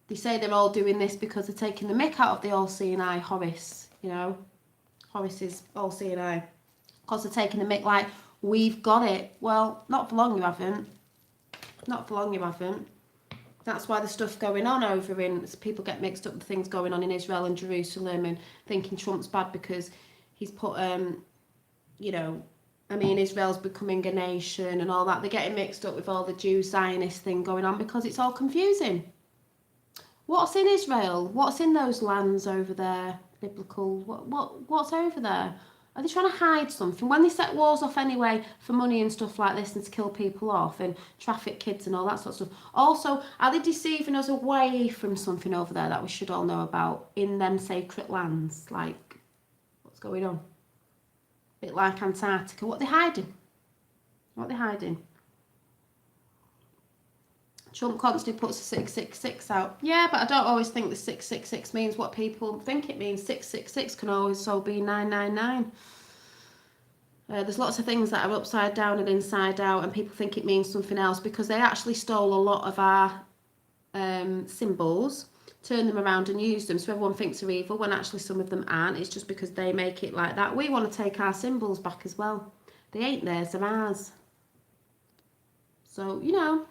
they say they're all doing this because they're taking the mick out of the all-seeing eye, Horus. You know, Horus is all-seeing eye. Because they're taking the mick like, we've got it. Well, not for long you haven't. Not for long you haven't. That's why the stuff going on over in, people get mixed up with things going on in Israel and Jerusalem and thinking Trump's bad because he's put, you know, I mean, Israel's becoming a nation and all that. They're getting mixed up with all the Jew Zionist thing going on because it's all confusing. What's in Israel? What's in those lands over there? Biblical. What's over there? Are they trying to hide something? When they set wars off anyway for money and stuff like this and to kill people off and traffic kids and all that sort of stuff. Also, are they deceiving us away from something over there that we should all know about in them sacred lands? Like, what's going on? A bit like Antarctica. What are they hiding? What are they hiding? Trump constantly puts the 666 out. Yeah, but I don't always think the 666 means what people think it means. 666 can also be 999. There's lots of things that are upside down and inside out, and people think it means something else because they actually stole a lot of our symbols, turned them around and used them. So everyone thinks they're evil when actually some of them aren't. It's just because they make it like that. We want to take our symbols back as well. They ain't theirs, they're ours. So, you know.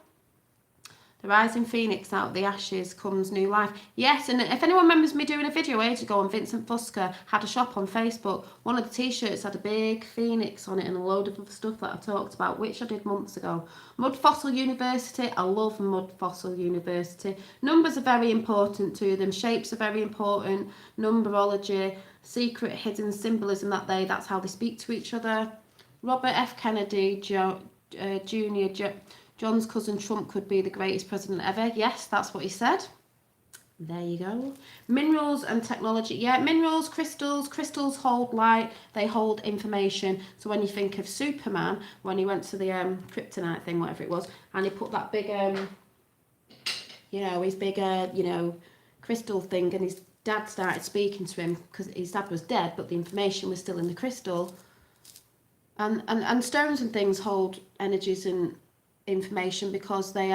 The rising phoenix, out of the ashes comes new life. Yes, and if anyone remembers me doing a video ages ago on Vincent Fusca, had a shop on Facebook. One of the t-shirts had a big phoenix on it and a load of other stuff that I talked about, which I did months ago. Mud Fossil University, I love Mud Fossil University. Numbers are very important to them. Shapes are very important. Numerology, secret hidden symbolism that's how they speak to each other. Robert F. Kennedy Jr., John's cousin Trump could be the greatest president ever. Yes, that's what he said. There you go. Minerals and technology. Yeah, minerals, crystals. Crystals hold light. They hold information. So when you think of Superman, when he went to the kryptonite thing, whatever it was, and he put that big, you know, his big, you know, crystal thing, and his dad started speaking to him because his dad was dead, but the information was still in the crystal. And stones and things hold energies and information because they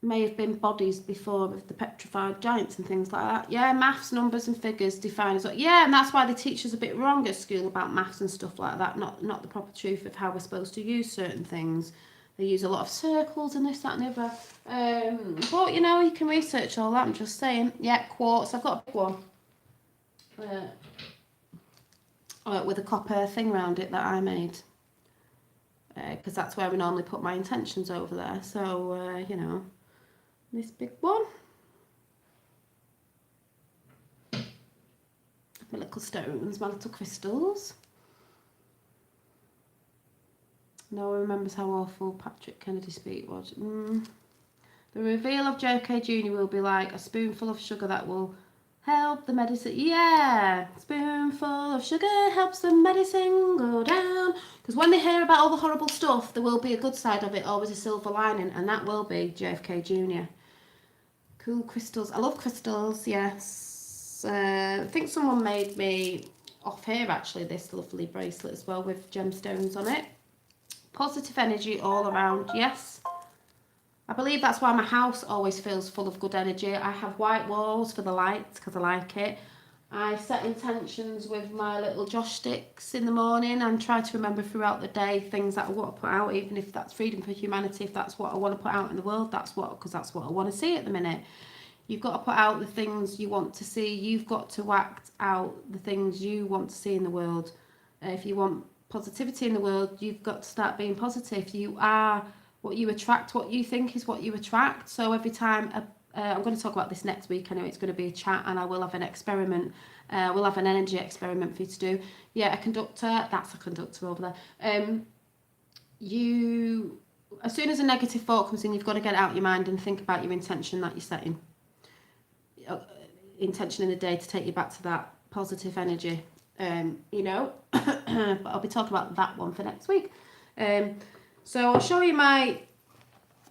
may have been bodies before of the petrified giants and things like that. Yeah, maths, numbers and figures define as well. Yeah, and that's why they teach us a bit wrong at school about maths and stuff like that, not the proper truth of how we're supposed to use certain things. They use a lot of circles and this, that and the other. But you know, you can research all that. I'm just saying. Yeah, quartz. I've got a big one with a copper thing around it that I made. Because that's where we normally put my intentions over there. So, you know, this big one. My little stones, my little crystals. No one remembers how awful Patrick Kennedy's speech was. The reveal of JFK Jr. will be like a spoonful of sugar that will Help the medicine, yeah. Spoonful of sugar helps the medicine go down. Because when they hear about all the horrible stuff, there will be a good side of it, always a silver lining, and that will be JFK Jr. Cool crystals. I love crystals, yes. I think someone made me off here actually this lovely bracelet as well with gemstones on it. Positive energy all around, yes. I believe that's why my house always feels full of good energy. I have white walls for the light because I like it. I set intentions with my little joss sticks in the morning and try to remember throughout the day things that I want to put out, even if that's freedom for humanity, if that's what I want to put out in the world, because that's what I want to see at the minute. You've got to put out the things you want to see. You've got to act out the things you want to see in the world. If you want positivity in the world, you've got to start being positive. You are what you attract. What you think is what you attract. So every time, I'm going to talk about this next week. I know it's going to be a chat and I will have an experiment. We'll have an energy experiment for you to do. Yeah, a conductor. That's a conductor over there. As soon as a negative thought comes in, you've got to get it out of your mind and think about your intention that you're setting. Intention in the day to take you back to that positive energy, you know. But I'll be talking about that one for next week. So I'll show you my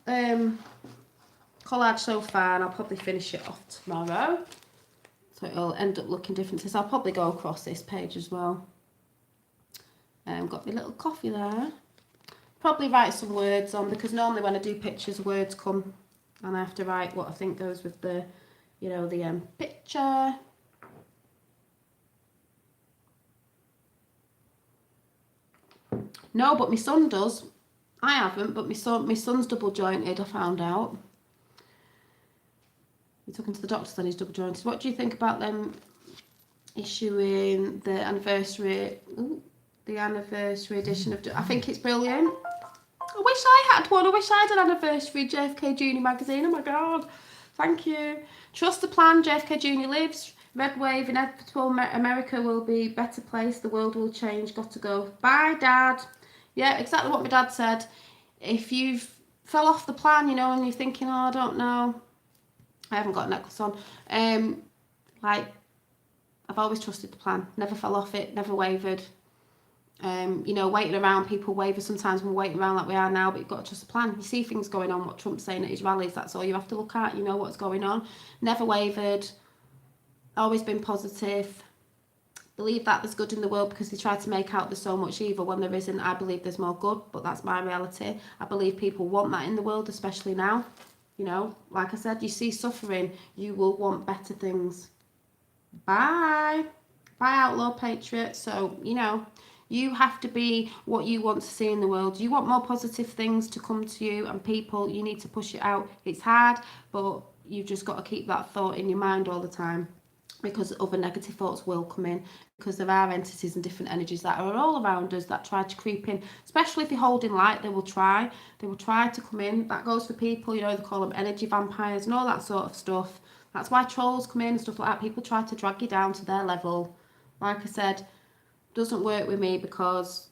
collage so far, and I'll probably finish it off tomorrow, so it'll end up looking different. So I'll probably go across this page as well. Got my little coffee there. Probably write some words on, because normally when I do pictures, words come and I have to write what I think goes with the, you know, the picture. No, but my son does. I haven't, but my son's double jointed, I found out. He took him to the doctor, then he's double jointed. What do you think about them issuing the anniversary edition of... I think it's brilliant. I wish I had one. I wish I had an anniversary JFK Jr. magazine. Oh my God. Thank you. Trust the plan. JFK Jr. lives. Red wave, inevitable. America will be a better place. The world will change. Got to go. Bye, Dad. Yeah, exactly what my dad said. If you've fell off the plan, you know, and you're thinking, oh, I don't know, I haven't got a necklace on. Like, I've always trusted the plan. Never fell off it. Never wavered. You know, waiting around, people waver sometimes when we're waiting around like we are now, but you've got to trust the plan. You see things going on, what Trump's saying at his rallies, that's all you have to look at. You know what's going on. Never wavered. Always been positive. Believe that there's good in the world, because they try to make out there's so much evil when there isn't. I believe there's more good, but that's my reality. I believe people want that in the world, especially now. You know, like I said, you see suffering, you will want better things. Bye. Bye, Outlaw Patriot. So, you know, you have to be what you want to see in the world. You want more positive things to come to you, and people, you need to push it out. It's hard, but you've just got to keep that thought in your mind all the time, because other negative thoughts will come in, because there are entities and different energies that are all around us that try to creep in, especially if you're holding light. They will try to come in. That goes for people, you know, they call them energy vampires and all that sort of stuff. That's why trolls come in and stuff like that. People try to drag you down to their level. Like I said, doesn't work with me, because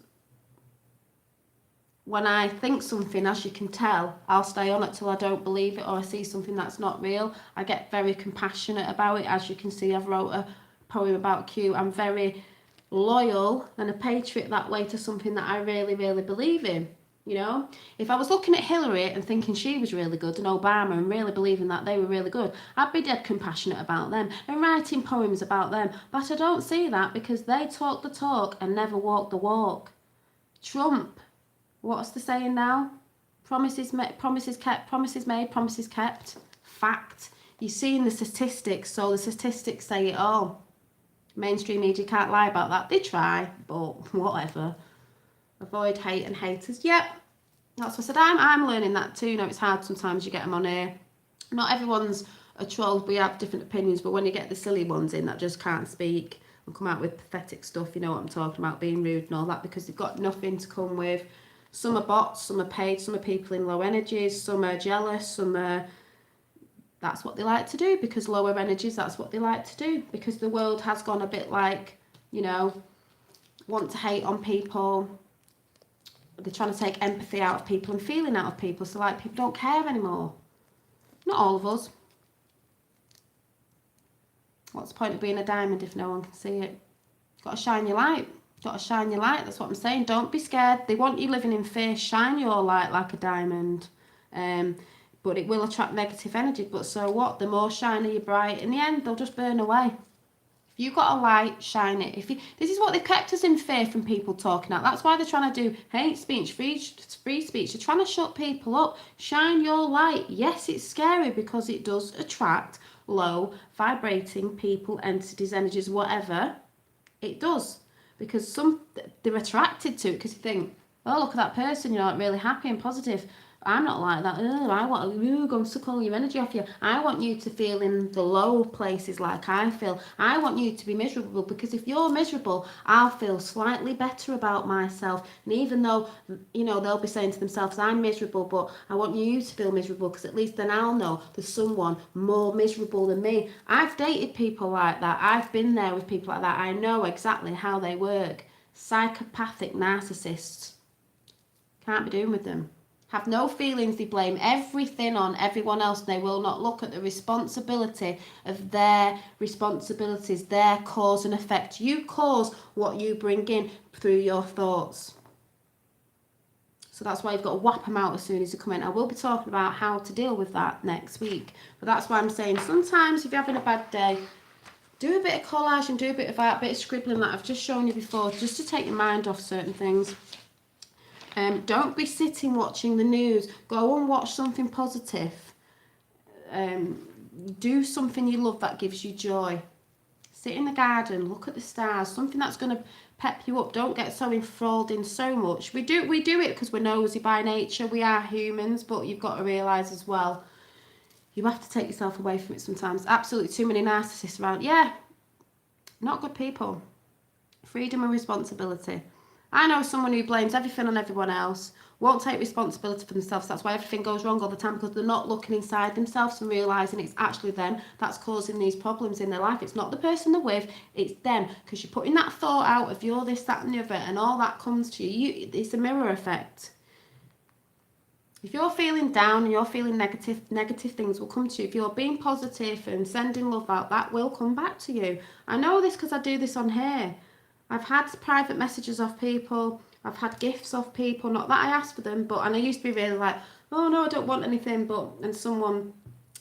when I think something, as you can tell, I'll stay on it till I don't believe it, or I see something that's not real. I get very compassionate about it. As you can see, I've wrote a poem about Q. I'm very loyal and a patriot that way to something that I really, really believe in. You know, if I was looking at Hillary and thinking she was really good, and Obama, and really believing that they were really good, I'd be dead compassionate about them and writing poems about them. But I don't see that, because they talk the talk and never walk the walk. Trump, what's the saying now? Promises kept, promises made, promises kept. Fact. You see in the statistics, so the statistics say it all. Mainstream media can't lie about that. They try, but whatever. Avoid hate and haters. Yep, that's what I said. I'm learning that too. You know, it's hard sometimes. You get them on here. Not everyone's a troll. We have different opinions, but when you get the silly ones in that just can't speak and come out with pathetic stuff, you know what I'm talking about, being rude and all that, because they've got nothing to come with. Some are bots, some are paid, some are people in low energies, some are jealous, some are... That's what they like to do, because lower energies, that's what they like to do, because the world has gone a bit like, you know, want to hate on people. They're trying to take empathy out of people and feeling out of people. So, like, people don't care anymore. Not all of us. What's the point of being a diamond if no one can see it? Got to shine your light. Got to shine your light. That's what I'm saying. Don't be scared. They want you living in fear. Shine your light like a diamond. But it will attract negative energy. But so what? The more shiny you bright, in the end, they'll just burn away. If you've got a light, shine it. This is what they've kept us in fear from people talking out. That's why they're trying to do hate speech, free speech. They're trying to shut people up. Shine your light. Yes, it's scary because it does attract low vibrating people, entities, energies, whatever. It does. Because they're attracted to it because you think, oh, look at that person, you're like really happy and positive. I'm not like that. I want to go and suck all your energy off you. I want you to feel in the low places like I feel. I want you to be miserable because if you're miserable, I'll feel slightly better about myself. And even though, they'll be saying to themselves, I'm miserable, but I want you to feel miserable because at least then I'll know there's someone more miserable than me. I've dated people like that. I've been there with people like that. I know exactly how they work. Psychopathic narcissists. Can't be doing with them. Have no feelings, they blame everything on everyone else. They will not look at the responsibility of their responsibilities, their cause and effect. You cause what you bring in through your thoughts. So that's why you've got to whap them out as soon as you come in. I will be talking about how to deal with that next week. But that's why I'm saying sometimes if you're having a bad day, do a bit of collage and do a bit of art, a bit of scribbling that I've just shown you before, just to take your mind off certain things. Don't be sitting watching the news. Go and watch something positive. Do something you love that gives you joy. Sit in the garden, look at the stars, something that's going to pep you up. Don't get so enthralled in so much. We do it because we're nosy by nature. We are humans, but you've got to realise as well, you have to take yourself away from it sometimes. Absolutely too many narcissists around. Yeah, not good people. Freedom and responsibility. I know someone who blames everything on everyone else, won't take responsibility for themselves. That's why everything goes wrong all the time, because they're not looking inside themselves and realising it's actually them that's causing these problems in their life. It's not the person they're with, it's them, because you're putting that thought out of you're this, that and the other, and all that comes to you. It's a mirror effect. If you're feeling down and you're feeling negative things will come to you. If you're being positive and sending love out, that will come back to you. I know this because I do this on here. I've had private messages off people. I've had gifts off people. Not that I asked for them, and I used to be really like, oh no, I don't want anything. And someone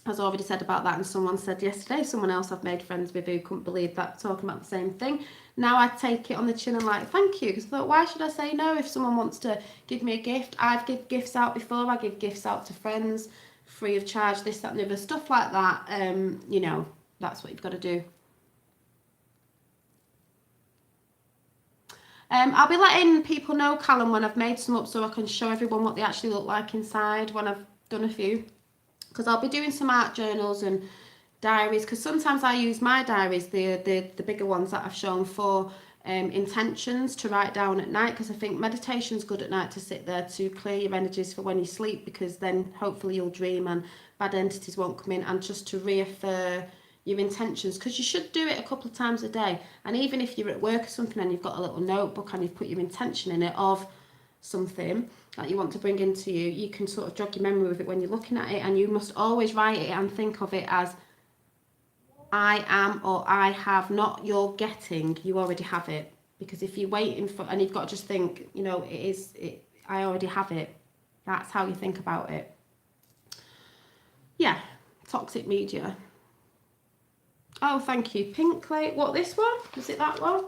has already said about that. And someone said yesterday, someone else I've made friends with who couldn't believe that, talking about the same thing. Now I take it on the chin and like, thank you. Because I thought, why should I say no if someone wants to give me a gift? I've given gifts out before. I give gifts out to friends free of charge, this, that and the other, stuff like that. That's what you've got to do. I'll be letting people know, Callum, when I've made some up so I can show everyone what they actually look like inside when I've done a few. Because I'll be doing some art journals and diaries, because sometimes I use my diaries, the bigger ones that I've shown, for intentions to write down at night, because I think meditation's good at night to sit there to clear your energies for when you sleep, because then hopefully you'll dream and bad entities won't come in, and just to reaffirm your intentions, because you should do it a couple of times a day. And even if you're at work or something and you've got a little notebook and you've put your intention in it of something that you want to bring into you, you can sort of jog your memory with it when you're looking at it. And you must always write it and think of it as I am or I have, not you're getting. You already have it. Because if you're waiting for, and you've got to just think, I already have it. That's how you think about it. Yeah, toxic media. Oh, thank you. Pink clay. What, this one? Was it that one?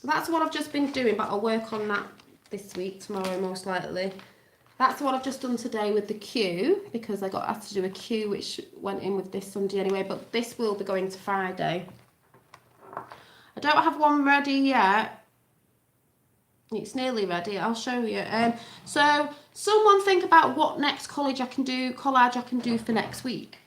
That's what I've just been doing, but I'll work on that this week, tomorrow most likely. That's what I've just done today with the Q, because I got asked to do a Q which went in with this Sunday anyway, but this will be going to Friday. I don't have one ready yet. It's nearly ready. I'll show you. So someone think about what next collage I can do for next week.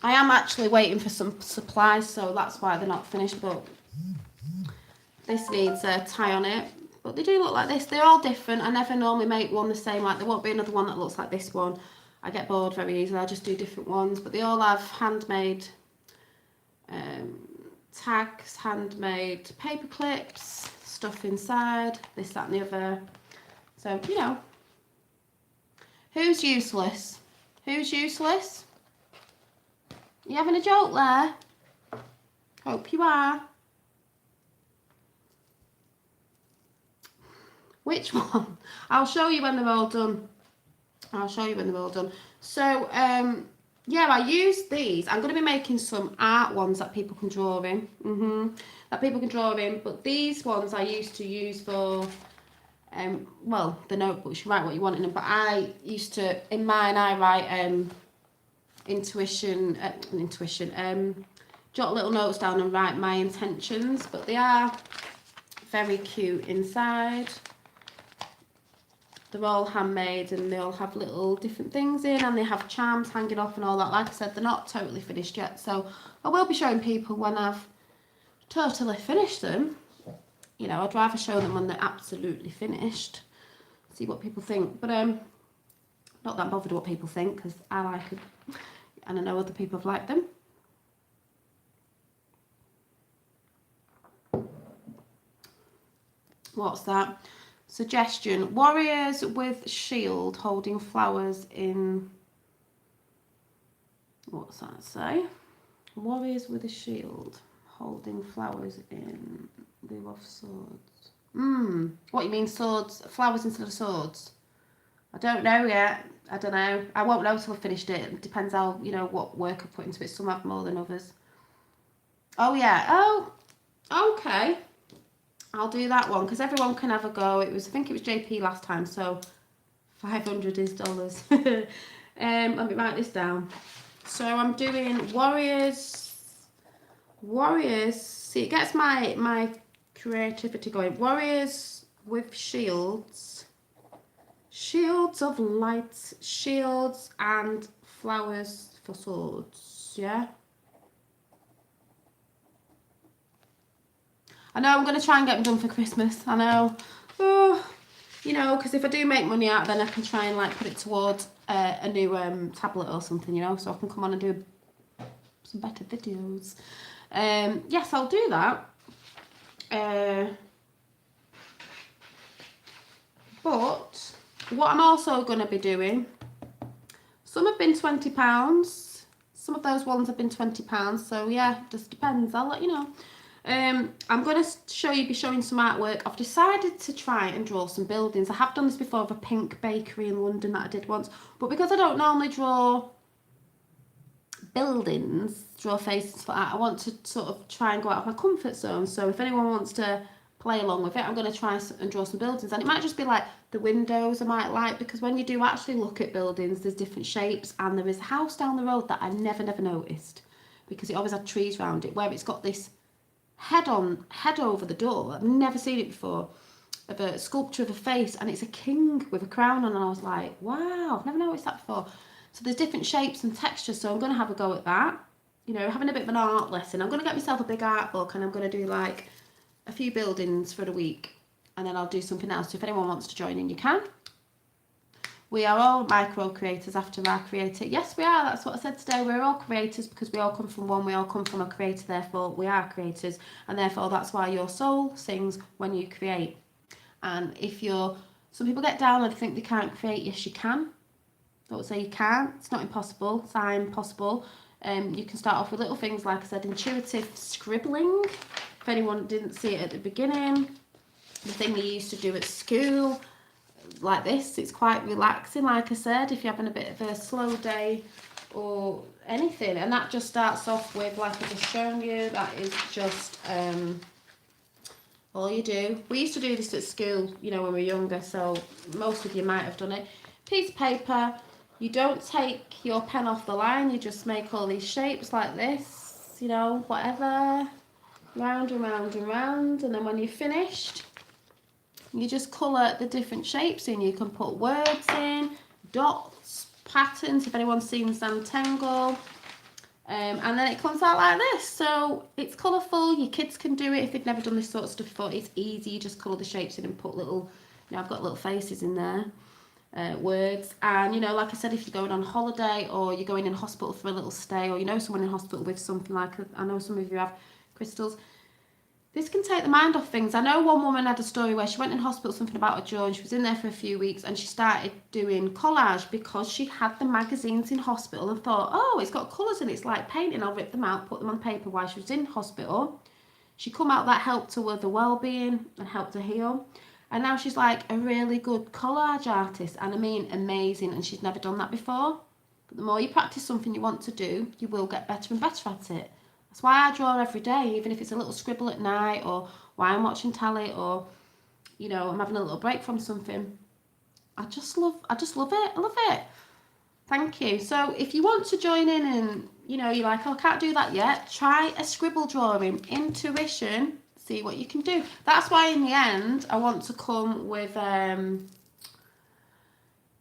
I am actually waiting for some supplies, so that's why they're not finished, but this needs a tie on it. But they do look like this. They're all different. I never normally make one the same. Like, there won't be another one that looks like this one. I get bored very easily. I just do different ones. But they all have handmade tags, handmade paper clips, stuff inside, this, that and the other. So, you know, who's useless? Who's useless? You having a joke there? Hope you are. Which one? I'll show you when they're all done. I'll show you when they're all done. So, yeah, I use these. I'm going to be making some art ones that people can draw in. That people can draw in. But these ones I used to use for, well, the notebooks. You write what you want in them. But I used to, in mine, I write jot little notes down and write my intentions. But they are very cute inside. They're all handmade and they all have little different things in, and they have charms hanging off and all that. Like I said, they're not totally finished yet, so I will be showing people when I've totally finished them. You know, I'd rather show them when they're absolutely finished, see what people think. But not that bothered what people think, because I like them and I know other people have liked them. What's that? Suggestion: warriors with shield holding flowers in. What's that say? Warriors with a shield holding flowers in lieu of swords. What you mean, swords? Flowers instead of swords? I don't know yet. I don't know. I won't know till I've finished it. It depends how, you know, what work I've put into it. Some have more than others. Oh yeah. Oh, okay. I'll do that one because everyone can have a go. It was, I think it was JP last time, so 500 is dollars. Let me write this down. So I'm doing warriors. See, it gets my creativity going. Warriors with shields. Shields of light. Shields and flowers for swords. Yeah. I know I'm going to try and get them done for Christmas. I know. Oh, you know, because if I do make money out, then I can try and like put it towards a new tablet or something, you know, so I can come on and do some better videos. Yes, I'll do that. But what I'm also going to be doing, some have been £20. Some of those ones have been £20. So yeah, just depends. I'll let you know. I'm going to be showing some artwork. I've decided to try and draw some buildings. I have done this before with a pink bakery in London that I did once, but because I don't normally draw buildings, draw faces for art, I want to sort of try and go out of my comfort zone. So if anyone wants to play along with it, I'm going to try and draw some buildings, and it might just be like the windows I might like, because when you do actually look at buildings, there's different shapes, and there is a house down the road that I never noticed because it always had trees around it, where it's got this head over the door. I've never seen it before, of a sculpture of a face, and it's a king with a crown on, and I was like, wow, I've never noticed that before. So there's different shapes and textures, so I'm going to have a go at that, you know, having a bit of an art lesson. I'm going to get myself a big art book, and I'm going to do like a few buildings for the week, and then I'll do something else. So if anyone wants to join in, you can. We are all micro creators after our creator. Yes, we are. That's what I said today. We're all creators because we all come from one. We all come from a creator. Therefore, we are creators. And therefore, that's why your soul sings when you create. And if some people get down and think they can't create. Yes, you can. Don't say you can't. It's not impossible. It's impossible. You can start off with little things, like I said, intuitive scribbling. If anyone didn't see it at the beginning, the thing you used to do at school, like this, it's quite relaxing, like I said, if you're having a bit of a slow day or anything. And that just starts off with, like I've just shown you, that is just all you do. We used to do this at school, you know, when we were younger, so most of you might have done it. Piece of paper, you don't take your pen off the line, you just make all these shapes like this, you know, whatever, round and round and round, and then when you're finished, you just colour the different shapes in. You can put words in, dots, patterns, if anyone's seen Zentangle, and then it comes out like this. So it's colourful. Your kids can do it if they've never done this sort of stuff before. It's easy. You just colour the shapes in and put little, you know, I've got little faces in there, words. And, you know, like I said, if you're going on holiday or you're going in hospital for a little stay, or you know someone in hospital with something like, I know some of you have crystals. This can take the mind off things. I know one woman had a story where she went in hospital, something about her jaw, and she was in there for a few weeks, and she started doing collage because she had the magazines in hospital and thought, oh, it's got colours and it's like painting. I'll rip them out, put them on paper while she was in hospital. She come out, that helped her with her well-being and helped her heal. And now she's like a really good collage artist, and I mean amazing, and she's never done that before. But the more you practice something you want to do, you will get better and better at it. That's why I draw every day, even if it's a little scribble at night, or while I'm watching telly, or, you know, I'm having a little break from something. I just love it. I love it. Thank you. So if you want to join in and, you know, you're like, oh, I can't do that yet, try a scribble drawing, intuition, see what you can do. That's why in the end, I want to come with,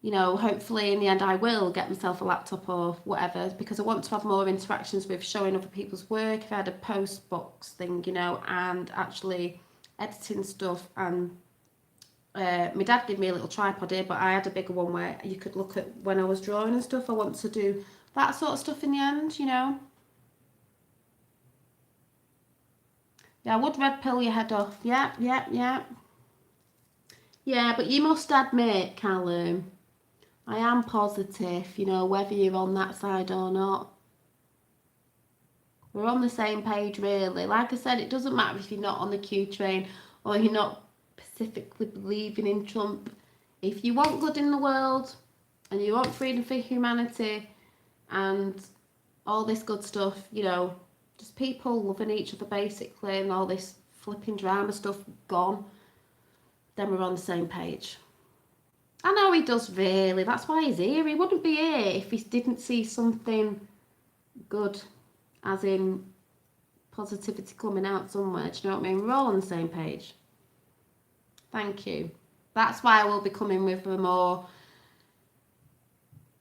you know, hopefully in the end I will get myself a laptop or whatever, because I want to have more interactions with showing other people's work. If I had a post box thing, you know, and actually editing stuff. And my dad gave me a little tripod here, but I had a bigger one where you could look at when I was drawing and stuff. I want to do that sort of stuff in the end, you know. Yeah, I would red pill your head off. Yeah. Yeah, but you must admit, Callum, I am positive, you know, whether you're on that side or not. We're on the same page, really. Like I said, it doesn't matter if you're not on the Q train or you're not specifically believing in Trump. If you want good in the world and you want freedom for humanity and all this good stuff, you know, just people loving each other basically, and all this flipping drama stuff gone, then we're on the same page. I know he does really, that's why he's here. He wouldn't be here if he didn't see something good, as in positivity coming out somewhere. Do you know what I mean? We're all on the same page. Thank you. That's why I will be coming with a more...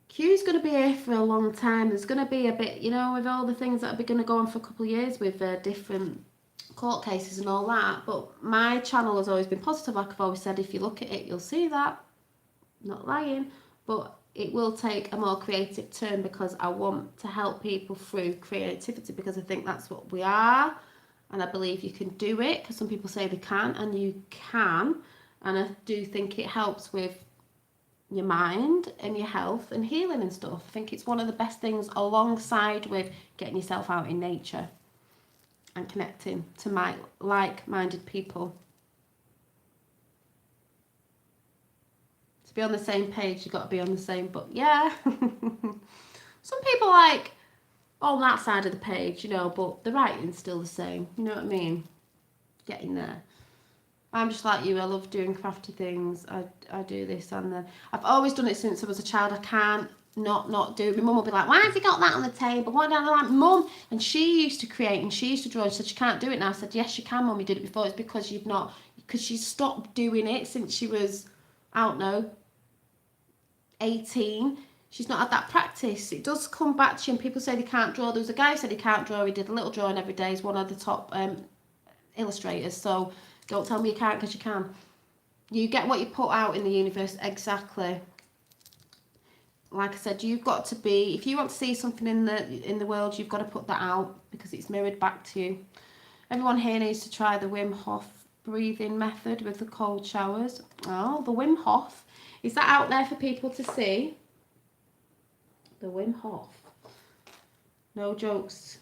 Q's going to be here for a long time. There's going to be a bit, you know, with all the things that are going to go on for a couple of years with different court cases and all that. But my channel has always been positive. Like I've always said, if you look at it, you'll see that. Not lying, but it will take a more creative turn, because I want to help people through creativity, because I think that's what we are, and I believe you can do it, because some people say they can't, and you can. And I do think it helps with your mind and your health and healing and stuff. I think it's one of the best things, alongside with getting yourself out in nature and connecting to like-minded people. To be on the same page, you've got to be on the same, but yeah. Some people like on that side of the page, you know, but the writing's still the same, you know what I mean? Getting there. I'm just like you, I love doing crafty things. I do this and then. I've always done it since I was a child. I can't not do it. My mum will be like, why has he got that on the table? Why don't I like, Mum? And she used to create and she used to draw, and she said she can't do it now. I said, yes you can, Mum, you did it before. It's because she's stopped doing it since she was, I don't know, 18. She's not had that practice. It does come back to you, and people say they can't draw. There was a guy who said he can't draw. He did a little drawing every day. He's one of the top illustrators. So don't tell me you can't, because you can. You get what you put out in the universe. Exactly. Like I said, you've got to be, if you want to see something in the world, you've got to put that out, because it's mirrored back to you. Everyone here needs to try the Wim Hof breathing method with the cold showers. Oh, the Wim Hof. Is that out there for people to see? The Wim Hof. No jokes.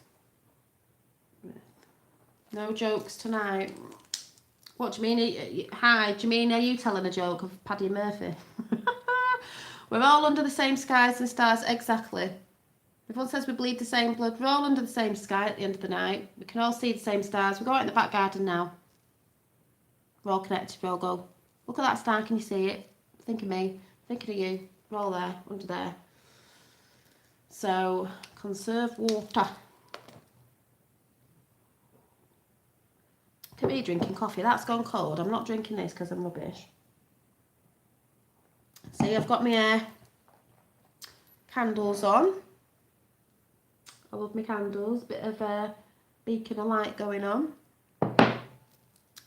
No jokes tonight. What do you mean? Hi, do you mean, are you telling a joke of Paddy Murphy? We're all under the same skies and stars. Exactly. Everyone says we bleed the same blood. We're all under the same sky at the end of the night. We can all see the same stars. We go out in the back garden now. We're all connected. We all go, look at that star. Can you see it? Think of me, thinking of you. We're all there, under there. So, conserve water. Look at me drinking coffee. That's gone cold. I'm not drinking this because I'm rubbish. See, I've got my candles on. I love my candles. Bit of a beacon of light going on.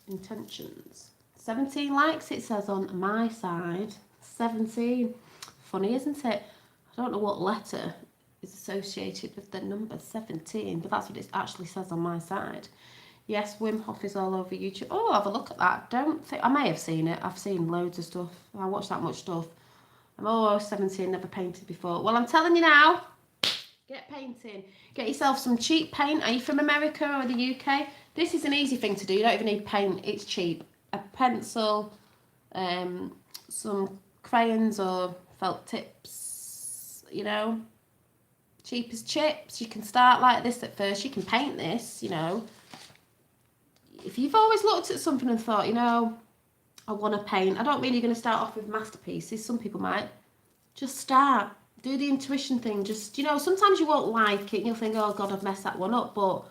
Intentions. 17 likes it says on my side. 17. Funny, isn't it? I don't know what letter is associated with the number 17, but that's what it actually says on my side. Yes, Wim Hof is all over YouTube. Oh, have a look at that. Don't think I may have seen it. I've seen loads of stuff. I watch that much stuff. I'm almost 17, never painted before. Well, I'm telling you now, get painting. Get yourself some cheap paint. Are you from America or the UK? This is an easy thing to do. You don't even need paint. It's cheap. A pencil, some crayons or felt tips, you know, cheap as chips. You can start like this at first. You can paint this, you know. If you've always looked at something and thought, you know, I want to paint. I don't mean you're going to start off with masterpieces. Some people might. Just start. Do the intuition thing. Just, you know, sometimes you won't like it and you'll think, oh God, I've messed that one up. But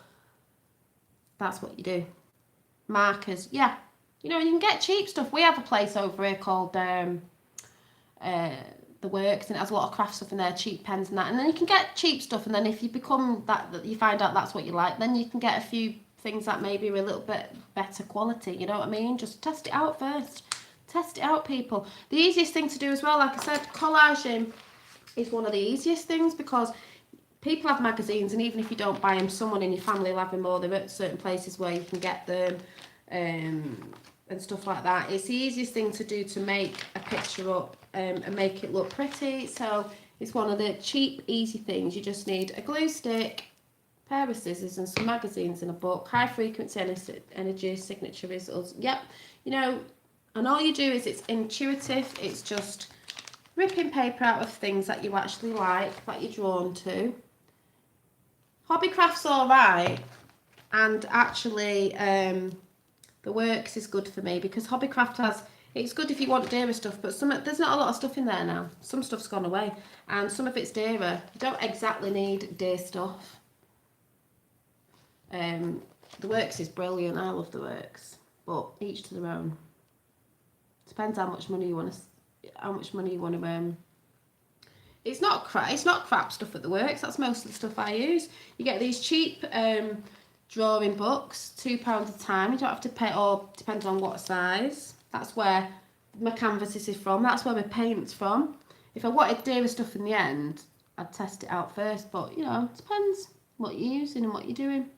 that's what you do. Markers. Yeah. You know, you can get cheap stuff. We have a place over here called The Works, and it has a lot of craft stuff in there, cheap pens and that. And then you can get cheap stuff, and then if you become that you find out that's what you like, then you can get a few things that maybe are a little bit better quality, you know what I mean? Just test it out first. Test it out, people. The easiest thing to do as well, like I said, collaging is one of the easiest things, because people have magazines, and even if you don't buy them, someone in your family will have them, or they're at certain places where you can get them, and stuff like that. It's the easiest thing to do to make a picture up and make it look pretty. So it's one of the cheap, easy things. You just need a glue stick, pair of scissors, and some magazines and a book. High frequency energy signature results. Yep, you know, and all you do is, it's intuitive. It's just ripping paper out of things that you actually like, that you're drawn to. Hobbycraft's all right, and actually The Works is good for me, because Hobbycraft has, it's good if you want dearer stuff, but there's not a lot of stuff in there now. Some stuff's gone away, and some of it's dearer. You don't exactly need dear stuff. The Works is brilliant. I love The Works, but each to their own. Depends how much money you want to. It's not crap stuff at The Works. That's most of the stuff I use. You get these cheap drawing books, £2 a time. You don't have to pay, or depends on what size. That's where my canvases is from. That's where my paint's from. If I wanted dearer stuff in the end, I'd test it out first. But you know, it depends what you're using and what you're doing.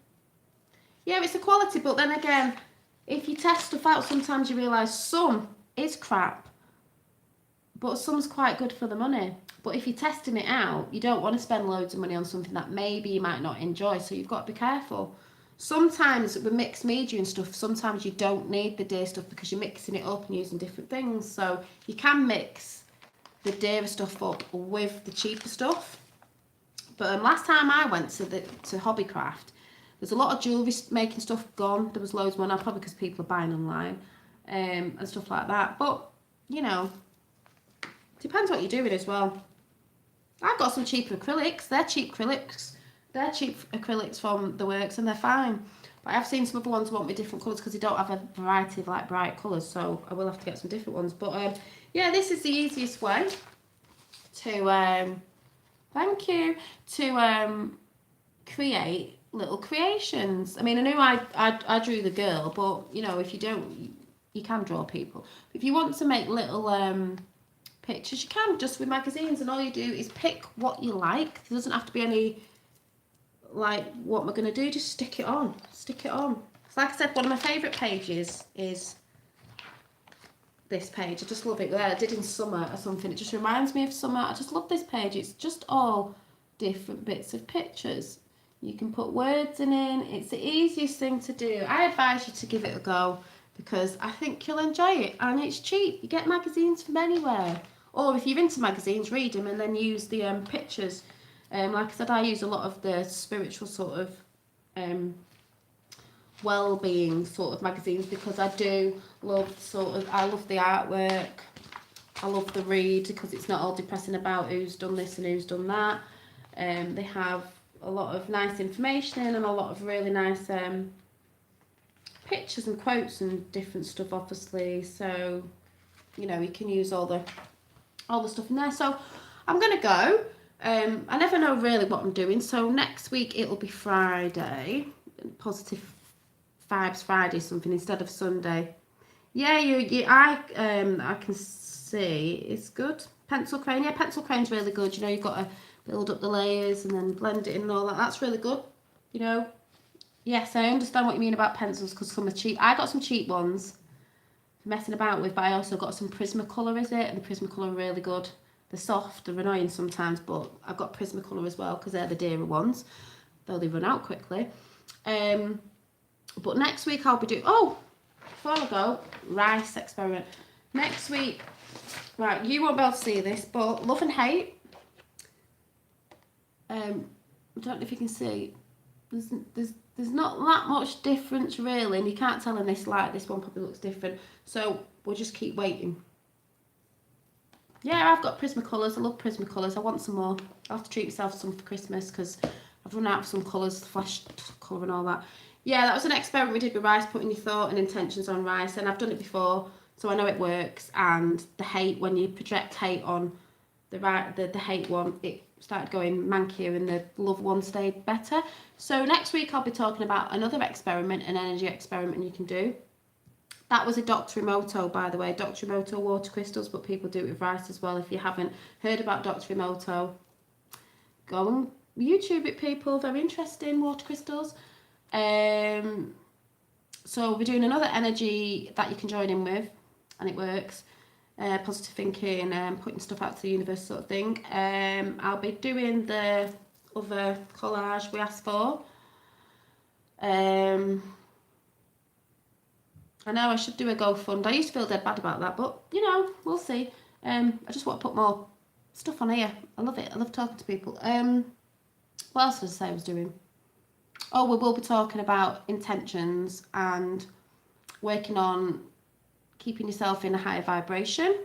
Yeah, it's a quality, but then again, if you test stuff out, sometimes you realise some is crap, but some's quite good for the money. But if you're testing it out, you don't want to spend loads of money on something that maybe you might not enjoy, so you've got to be careful. Sometimes with mixed media and stuff, sometimes you don't need the dear stuff because you're mixing it up and using different things. So you can mix the dearer stuff up with the cheaper stuff. But last time I went to Hobbycraft, there's a lot of jewellery making stuff gone. There was loads more now, probably because people are buying online and stuff like that. But, you know, depends what you're doing as well. I've got some cheap acrylics. They're cheap acrylics. They're cheap acrylics from The Works, and they're fine. But I've seen some other ones want me different colours because they don't have a variety of like bright colours, so I will have to get some different ones. But yeah, this is the easiest way to thank you, to create little creations. I mean, I knew I drew the girl, but you know, if you don't, you can draw people. If you want to make little pictures, you can, just with magazines, and all you do is pick what you like. There doesn't have to be any like, what am I going to do? Just stick it on. So like I said, one of my favourite pages is this page. I just love it. I did in summer or something. It just reminds me of summer. I just love this page. It's just all different bits of pictures. You can put words in. It's the easiest thing to do. I advise you to give it a go, because I think you'll enjoy it, and it's cheap. You get magazines from anywhere. Or if you're into magazines, read them and then use the pictures. Like I said, I use a lot of the spiritual sort of well-being sort of magazines, because I do love I love the artwork. I love the read, because it's not all depressing about who's done this and who's done that. They have a lot of nice information in, and a lot of really nice pictures and quotes and different stuff, obviously. So, you know, you can use all the stuff in there. So I'm gonna go. I never know really what I'm doing, so next week it'll be Friday, Positive Vibes Friday something, instead of Sunday. Yeah, I can see it's good. Pencil crayon, yeah, pencil crayon's really good. You know, you've got to build up the layers and then blend it in and all that. That's really good. You know, Yes, I understand what you mean about pencils because some are cheap. I got some cheap ones for messing about with, but I also got some Prismacolor, is it? And the Prismacolor are really good. They're soft, they're annoying sometimes, but I've got Prismacolor as well because they're the dearer ones, though they run out quickly. But next week I'll be doing, before I go, rice experiment. Next week, right, you won't be able to see this, but love and hate. I don't know if you can see. There's not that much difference really, and you can't tell in this light. This one probably looks different, so we'll just keep waiting. Yeah, I've got Prismacolors. I love Prismacolors. I want some more. I'll have to treat myself to some for Christmas because I've run out of some colours, flash colour and all that. Yeah, that was an experiment we did with rice, putting your thought and intentions on rice, and I've done it before, so I know it works. And the hate, when you project hate on the hate one, it started going mankier and the love one stayed better. So next week I'll be talking about another experiment, an energy experiment you can do. That was a Dr. Emoto, by the way, Dr. Emoto water crystals, but people do it with rice as well. If you haven't heard about Dr. Emoto, go and YouTube it, people. Very interesting water crystals. So we're doing another energy that you can join in with, and it works. Positive thinking, putting stuff out to the universe sort of thing. I'll be doing the other collage we asked for. I know I should do a GoFund. I used to feel dead bad about that, but you know, we'll see. I just want to put more stuff on here. I love it. I love talking to people. What else did I say I was doing? Oh, we will be talking about intentions and working on keeping yourself in a higher vibration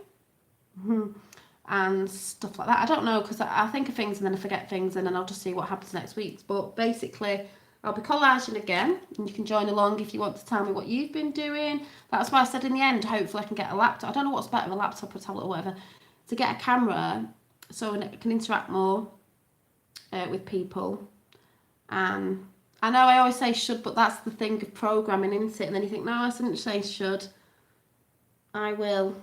and stuff like that. I don't know, because I think of things and then I forget things, and then I'll just see what happens next week. But basically, I'll be collaging again, and you can join along if you want to tell me what you've been doing. That's why I said in the end, hopefully I can get a laptop. I don't know what's better, a laptop or a tablet or whatever, to get a camera so it can interact more with people. And I know I always say should, but that's the thing of programming, isn't it? And then you think, no, I shouldn't say should. I will.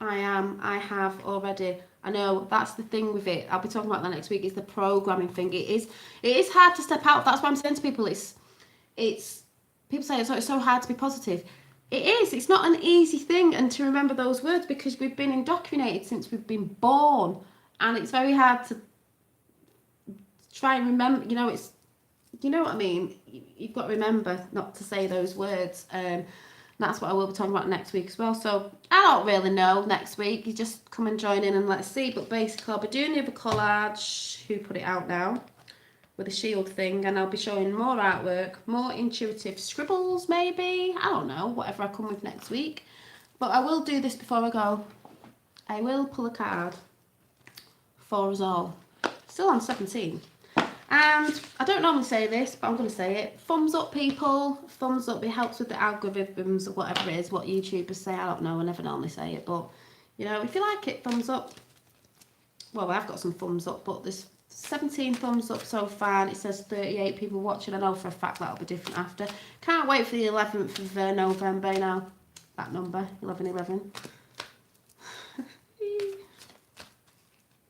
I am. I have already. I know that's the thing with it. I'll be talking about that next week. Is the programming thing. It is hard to step out. That's why I'm saying to people, it's people say it's so hard to be positive. It is. It's not an easy thing, and to remember those words, because we've been indoctrinated since we've been born, and it's very hard to try and remember. You know, it's. You know what I mean? You've got to remember not to say those words. That's what I will be talking about next week as well. So I don't really know next week. You just come and join in and let's see. But basically, I'll be doing the other collage. Who put it out now? With a shield thing. And I'll be showing more artwork, more intuitive scribbles maybe. I don't know. Whatever I come with next week. But I will do this before I go. I will pull a card for us all. Still on 17. And I don't normally say this, but I'm going to say it. Thumbs up, people. Thumbs up. It helps with the algorithms or whatever it is, what YouTubers say. I don't know. I never normally say it. But, you know, if you like it, thumbs up. Well, I've got some thumbs up, but there's 17 thumbs up so far. And it says 38 people watching. I know for a fact that'll be different after. Can't wait for the 11th of November now. That number, 11/11.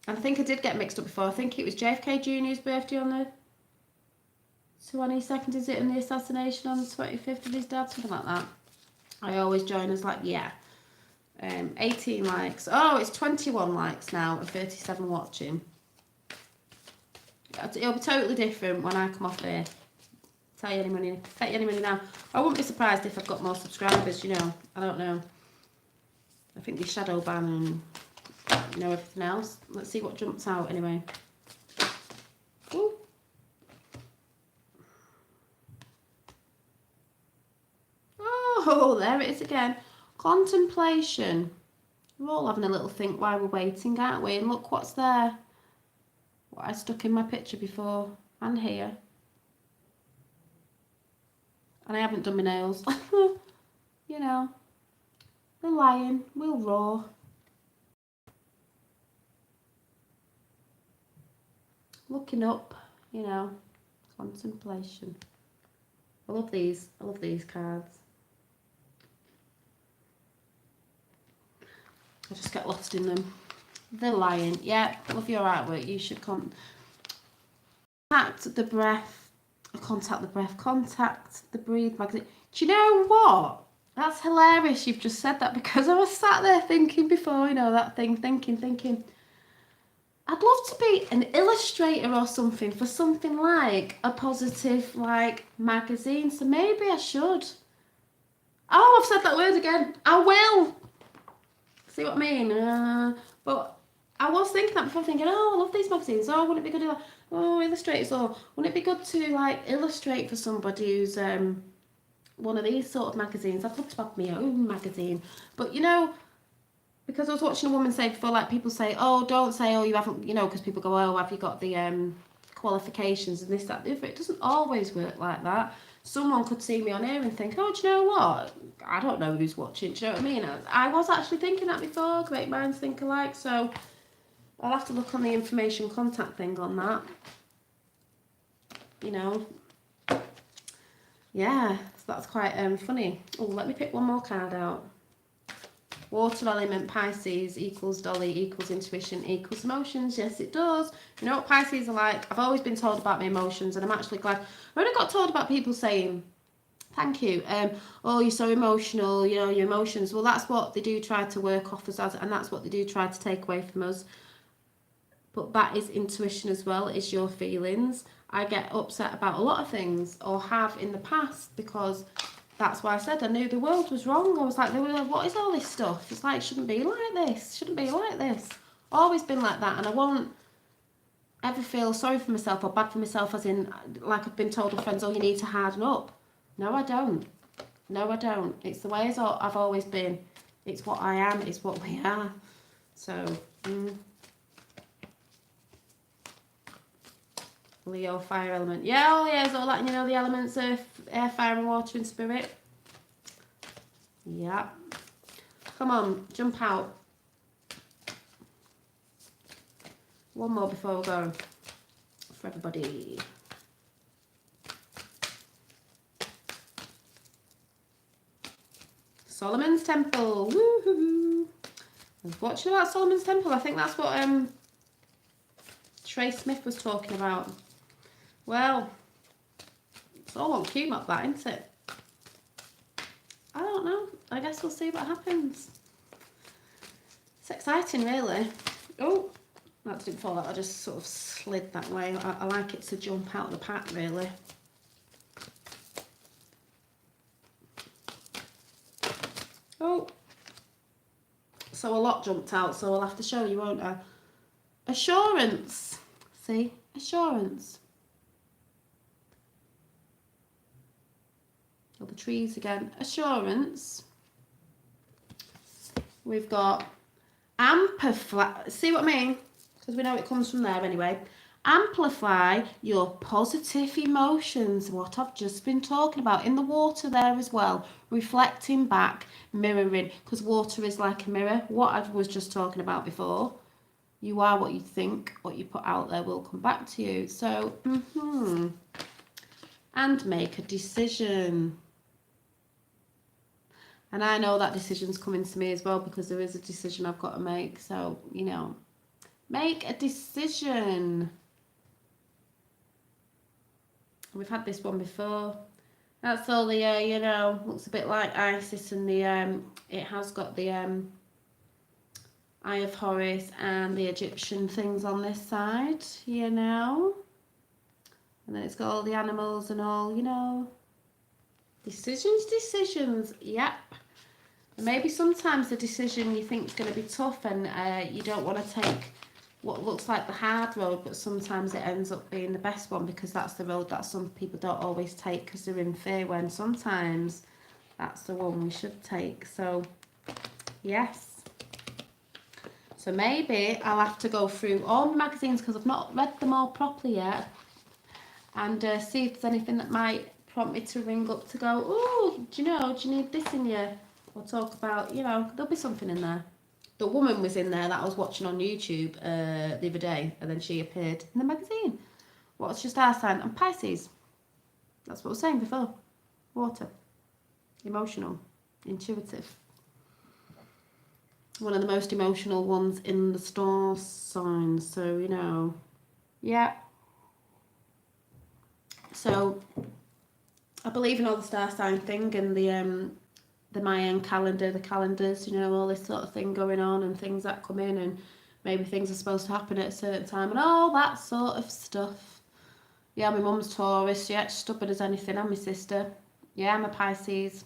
I think I did get mixed up before. I think it was JFK Jr.'s birthday on the 22nd, is it? And the assassination on the 25th of his dad, something like that. I always join as like, yeah. 18 likes. Oh, it's 21 likes now and 37 watching. It'll be totally different when I come off here. Tell you any money now. I wouldn't be surprised if I've got more subscribers, you know. I don't know. I think the shadow ban and... you know, everything else. Let's see what jumps out anyway. Ooh. Oh, there it is again. Contemplation. We're all having a little think while we're waiting, aren't we? And look what's there. What I stuck in my picture before and here. And I haven't done my nails. You know. We're lying. We'll roar. Looking up, you know, contemplation. I love these cards. I just get lost in them. The Lion. Yeah, love your artwork. You should contact the breath Contact the Breath, Contact the Breathe magazine. Do you know what? That's hilarious you've just said that, because I was sat there thinking before, you know, that thing, thinking, I'd love to be an illustrator or something for something like a positive, like, magazine. So maybe I should. Oh, I've said that word again. I will. See what I mean? But I was thinking that before, thinking, oh, I love these magazines. Oh, wouldn't it be good to, oh, illustrators. Or wouldn't it be good to, like, illustrate for somebody who's one of these sort of magazines? I'd love to have my own magazine. But, you know, because I was watching a woman say before, like, people say, oh, don't say, oh, you haven't, you know, because people go, oh, have you got the qualifications and this, that, the other. It doesn't always work like that. Someone could see me on here and think, oh, do you know what? I don't know who's watching, do you know what I mean? I was actually thinking that before, great minds think alike, so I'll have to look on the information contact thing on that. You know. Yeah, so that's quite funny. Oh, let me pick one more card out. Water element, Pisces equals Dolly equals intuition equals emotions. Yes, it does. You know what Pisces are like? I've always been told about my emotions, and I'm actually glad. I only got told about people saying, thank you, oh, you're so emotional, you know, your emotions. Well, that's what they do try to work off us as, and that's what they do try to take away from us. But that is intuition as well, is your feelings. I get upset about a lot of things, or have in the past, because that's why I said I knew the world was wrong. I was like, what is all this stuff? It's like, shouldn't be like this. Shouldn't be like this. Always been like that, and I won't ever feel sorry for myself or bad for myself, as in, like I've been told with friends, oh, you need to harden up. No, I don't. No, I don't. It's the way I've always been. It's what I am. It's what we are. So, Leo, fire element. Yeah, oh yeah, so letting you know the elements of air, fire and water and spirit. Yeah. Come on, jump out. One more before we go. For everybody. Solomon's Temple. Woohoo! I was watching about Solomon's Temple. I think that's what Trey Smith was talking about. Well, it's all on cue map, that, isn't it? I don't know. I guess we'll see what happens. It's exciting, really. Oh, that didn't fall out. I just sort of slid that way. I like it to jump out of the pack, really. Oh. So a lot jumped out, so I'll have to show you, won't I? Assurance. See? Assurance. Oh, the trees again. Assurance. We've got amplify. See what I mean? Because we know it comes from there anyway. Amplify your positive emotions. What I've just been talking about in the water there as well. Reflecting back, mirroring. Because water is like a mirror. What I was just talking about before. You are what you think. What you put out there will come back to you. So, and make a decision. And I know that decision's coming to me as well, because there is a decision I've got to make. So, you know, make a decision. We've had this one before. That's all the, you know, looks a bit like Isis, and the, it has got the Eye of Horus and the Egyptian things on this side, you know. And then it's got all the animals and all, you know. Decisions, yep. Maybe sometimes the decision you think is going to be tough, and you don't want to take what looks like the hard road, but sometimes it ends up being the best one, because that's the road that some people don't always take because they're in fear, when sometimes that's the one we should take. So, yes. So maybe I'll have to go through all the magazines, because I've not read them all properly yet, and see if there's anything that might prompt me to ring up to go, oh, do you need this in your... We'll talk about, you know, there'll be something in there. The woman was in there that I was watching on YouTube the other day, and then she appeared in the magazine. What's your star sign? And Pisces. That's what I was saying before. Water. Emotional. Intuitive. One of the most emotional ones in the star signs. So, you know. Yeah. So I believe in all the star sign thing and the Mayan calendar, the calendars, you know, all this sort of thing going on and things that come in and maybe things are supposed to happen at a certain time and all that sort of stuff. Yeah, my mum's Taurus, yeah, stubborn as anything. I'm my sister. Yeah, I'm a Pisces.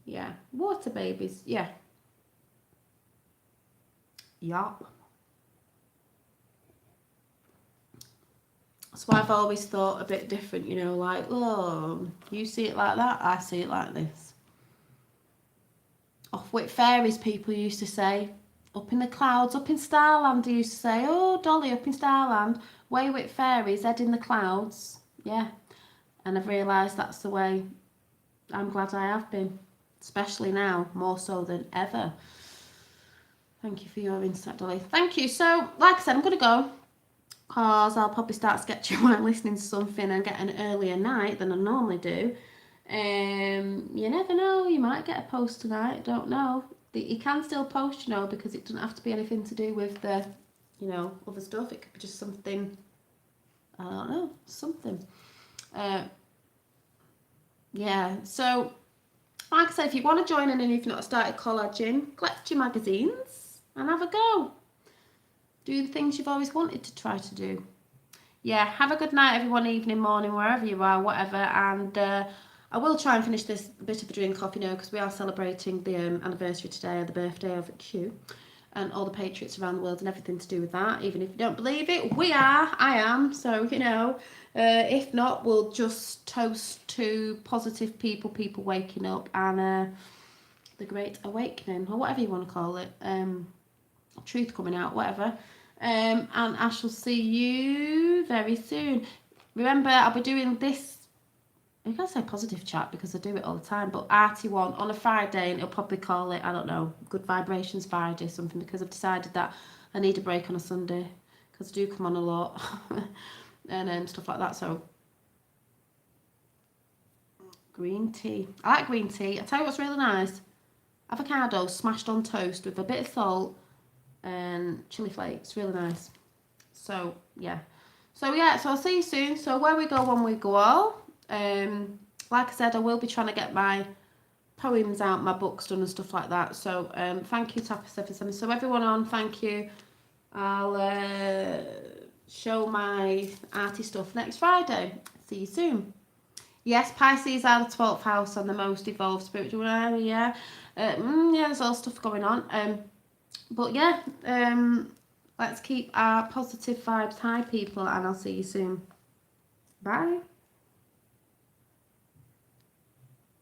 Yeah, water babies, yeah. Yup. So I've always thought a bit different, you know, like, oh, you see it like that, I see it like this. Off-wit fairies, people used to say. Up in the clouds, up in Starland, they used to say, oh, Dolly, up in Starland. Waywit fairies, head in the clouds. Yeah. And I've realised that's the way I'm glad I have been. Especially now, more so than ever. Thank you for your insight, Dolly. Thank you. So, like I said, I'm going to go. Because I'll probably start sketching while I'm listening to something and get an earlier night than I normally do. You never know, you might get a post tonight, don't know. You can still post, you know, because it doesn't have to be anything to do with the, you know, other stuff. It could be just something, I don't know, something. Yeah, so, like I said, if you want to join in and you've not started collaging, collect your magazines and have a go. Do the things you've always wanted to try to do. Yeah, have a good night, everyone, evening, morning, wherever you are, whatever. And I will try and finish this bit of a drink off, you know, because we are celebrating the anniversary today, the birthday of Q, and all the patriots around the world and everything to do with that. Even if you don't believe it, we are. I am. So, you know, if not, we'll just toast to positive people waking up and the Great Awakening, or whatever you want to call it. Truth coming out, whatever. And I shall see you very soon. Remember, I'll be doing this, I can't say positive chat because I do it all the time, but arty one on a Friday, and it'll probably call it, I don't know, Good Vibrations Friday, something, because I've decided that I need a break on a Sunday because I do come on a lot and stuff like that. So green tea, I like green tea. I tell you what's really nice, avocado smashed on toast with a bit of salt and chili flakes, really nice. So yeah, so I'll see you soon. So where we go when we go all, like I said, I will be trying to get my poems out, my books done and stuff like that. So thank you, Tapper7. So everyone on, thank you. I'll show my arty stuff next Friday. See you soon. Yes, Pisces are the 12th house and the most evolved spiritual area. Yeah, there's all stuff going on. But yeah, let's keep our positive vibes high, people, and I'll see you soon. Bye.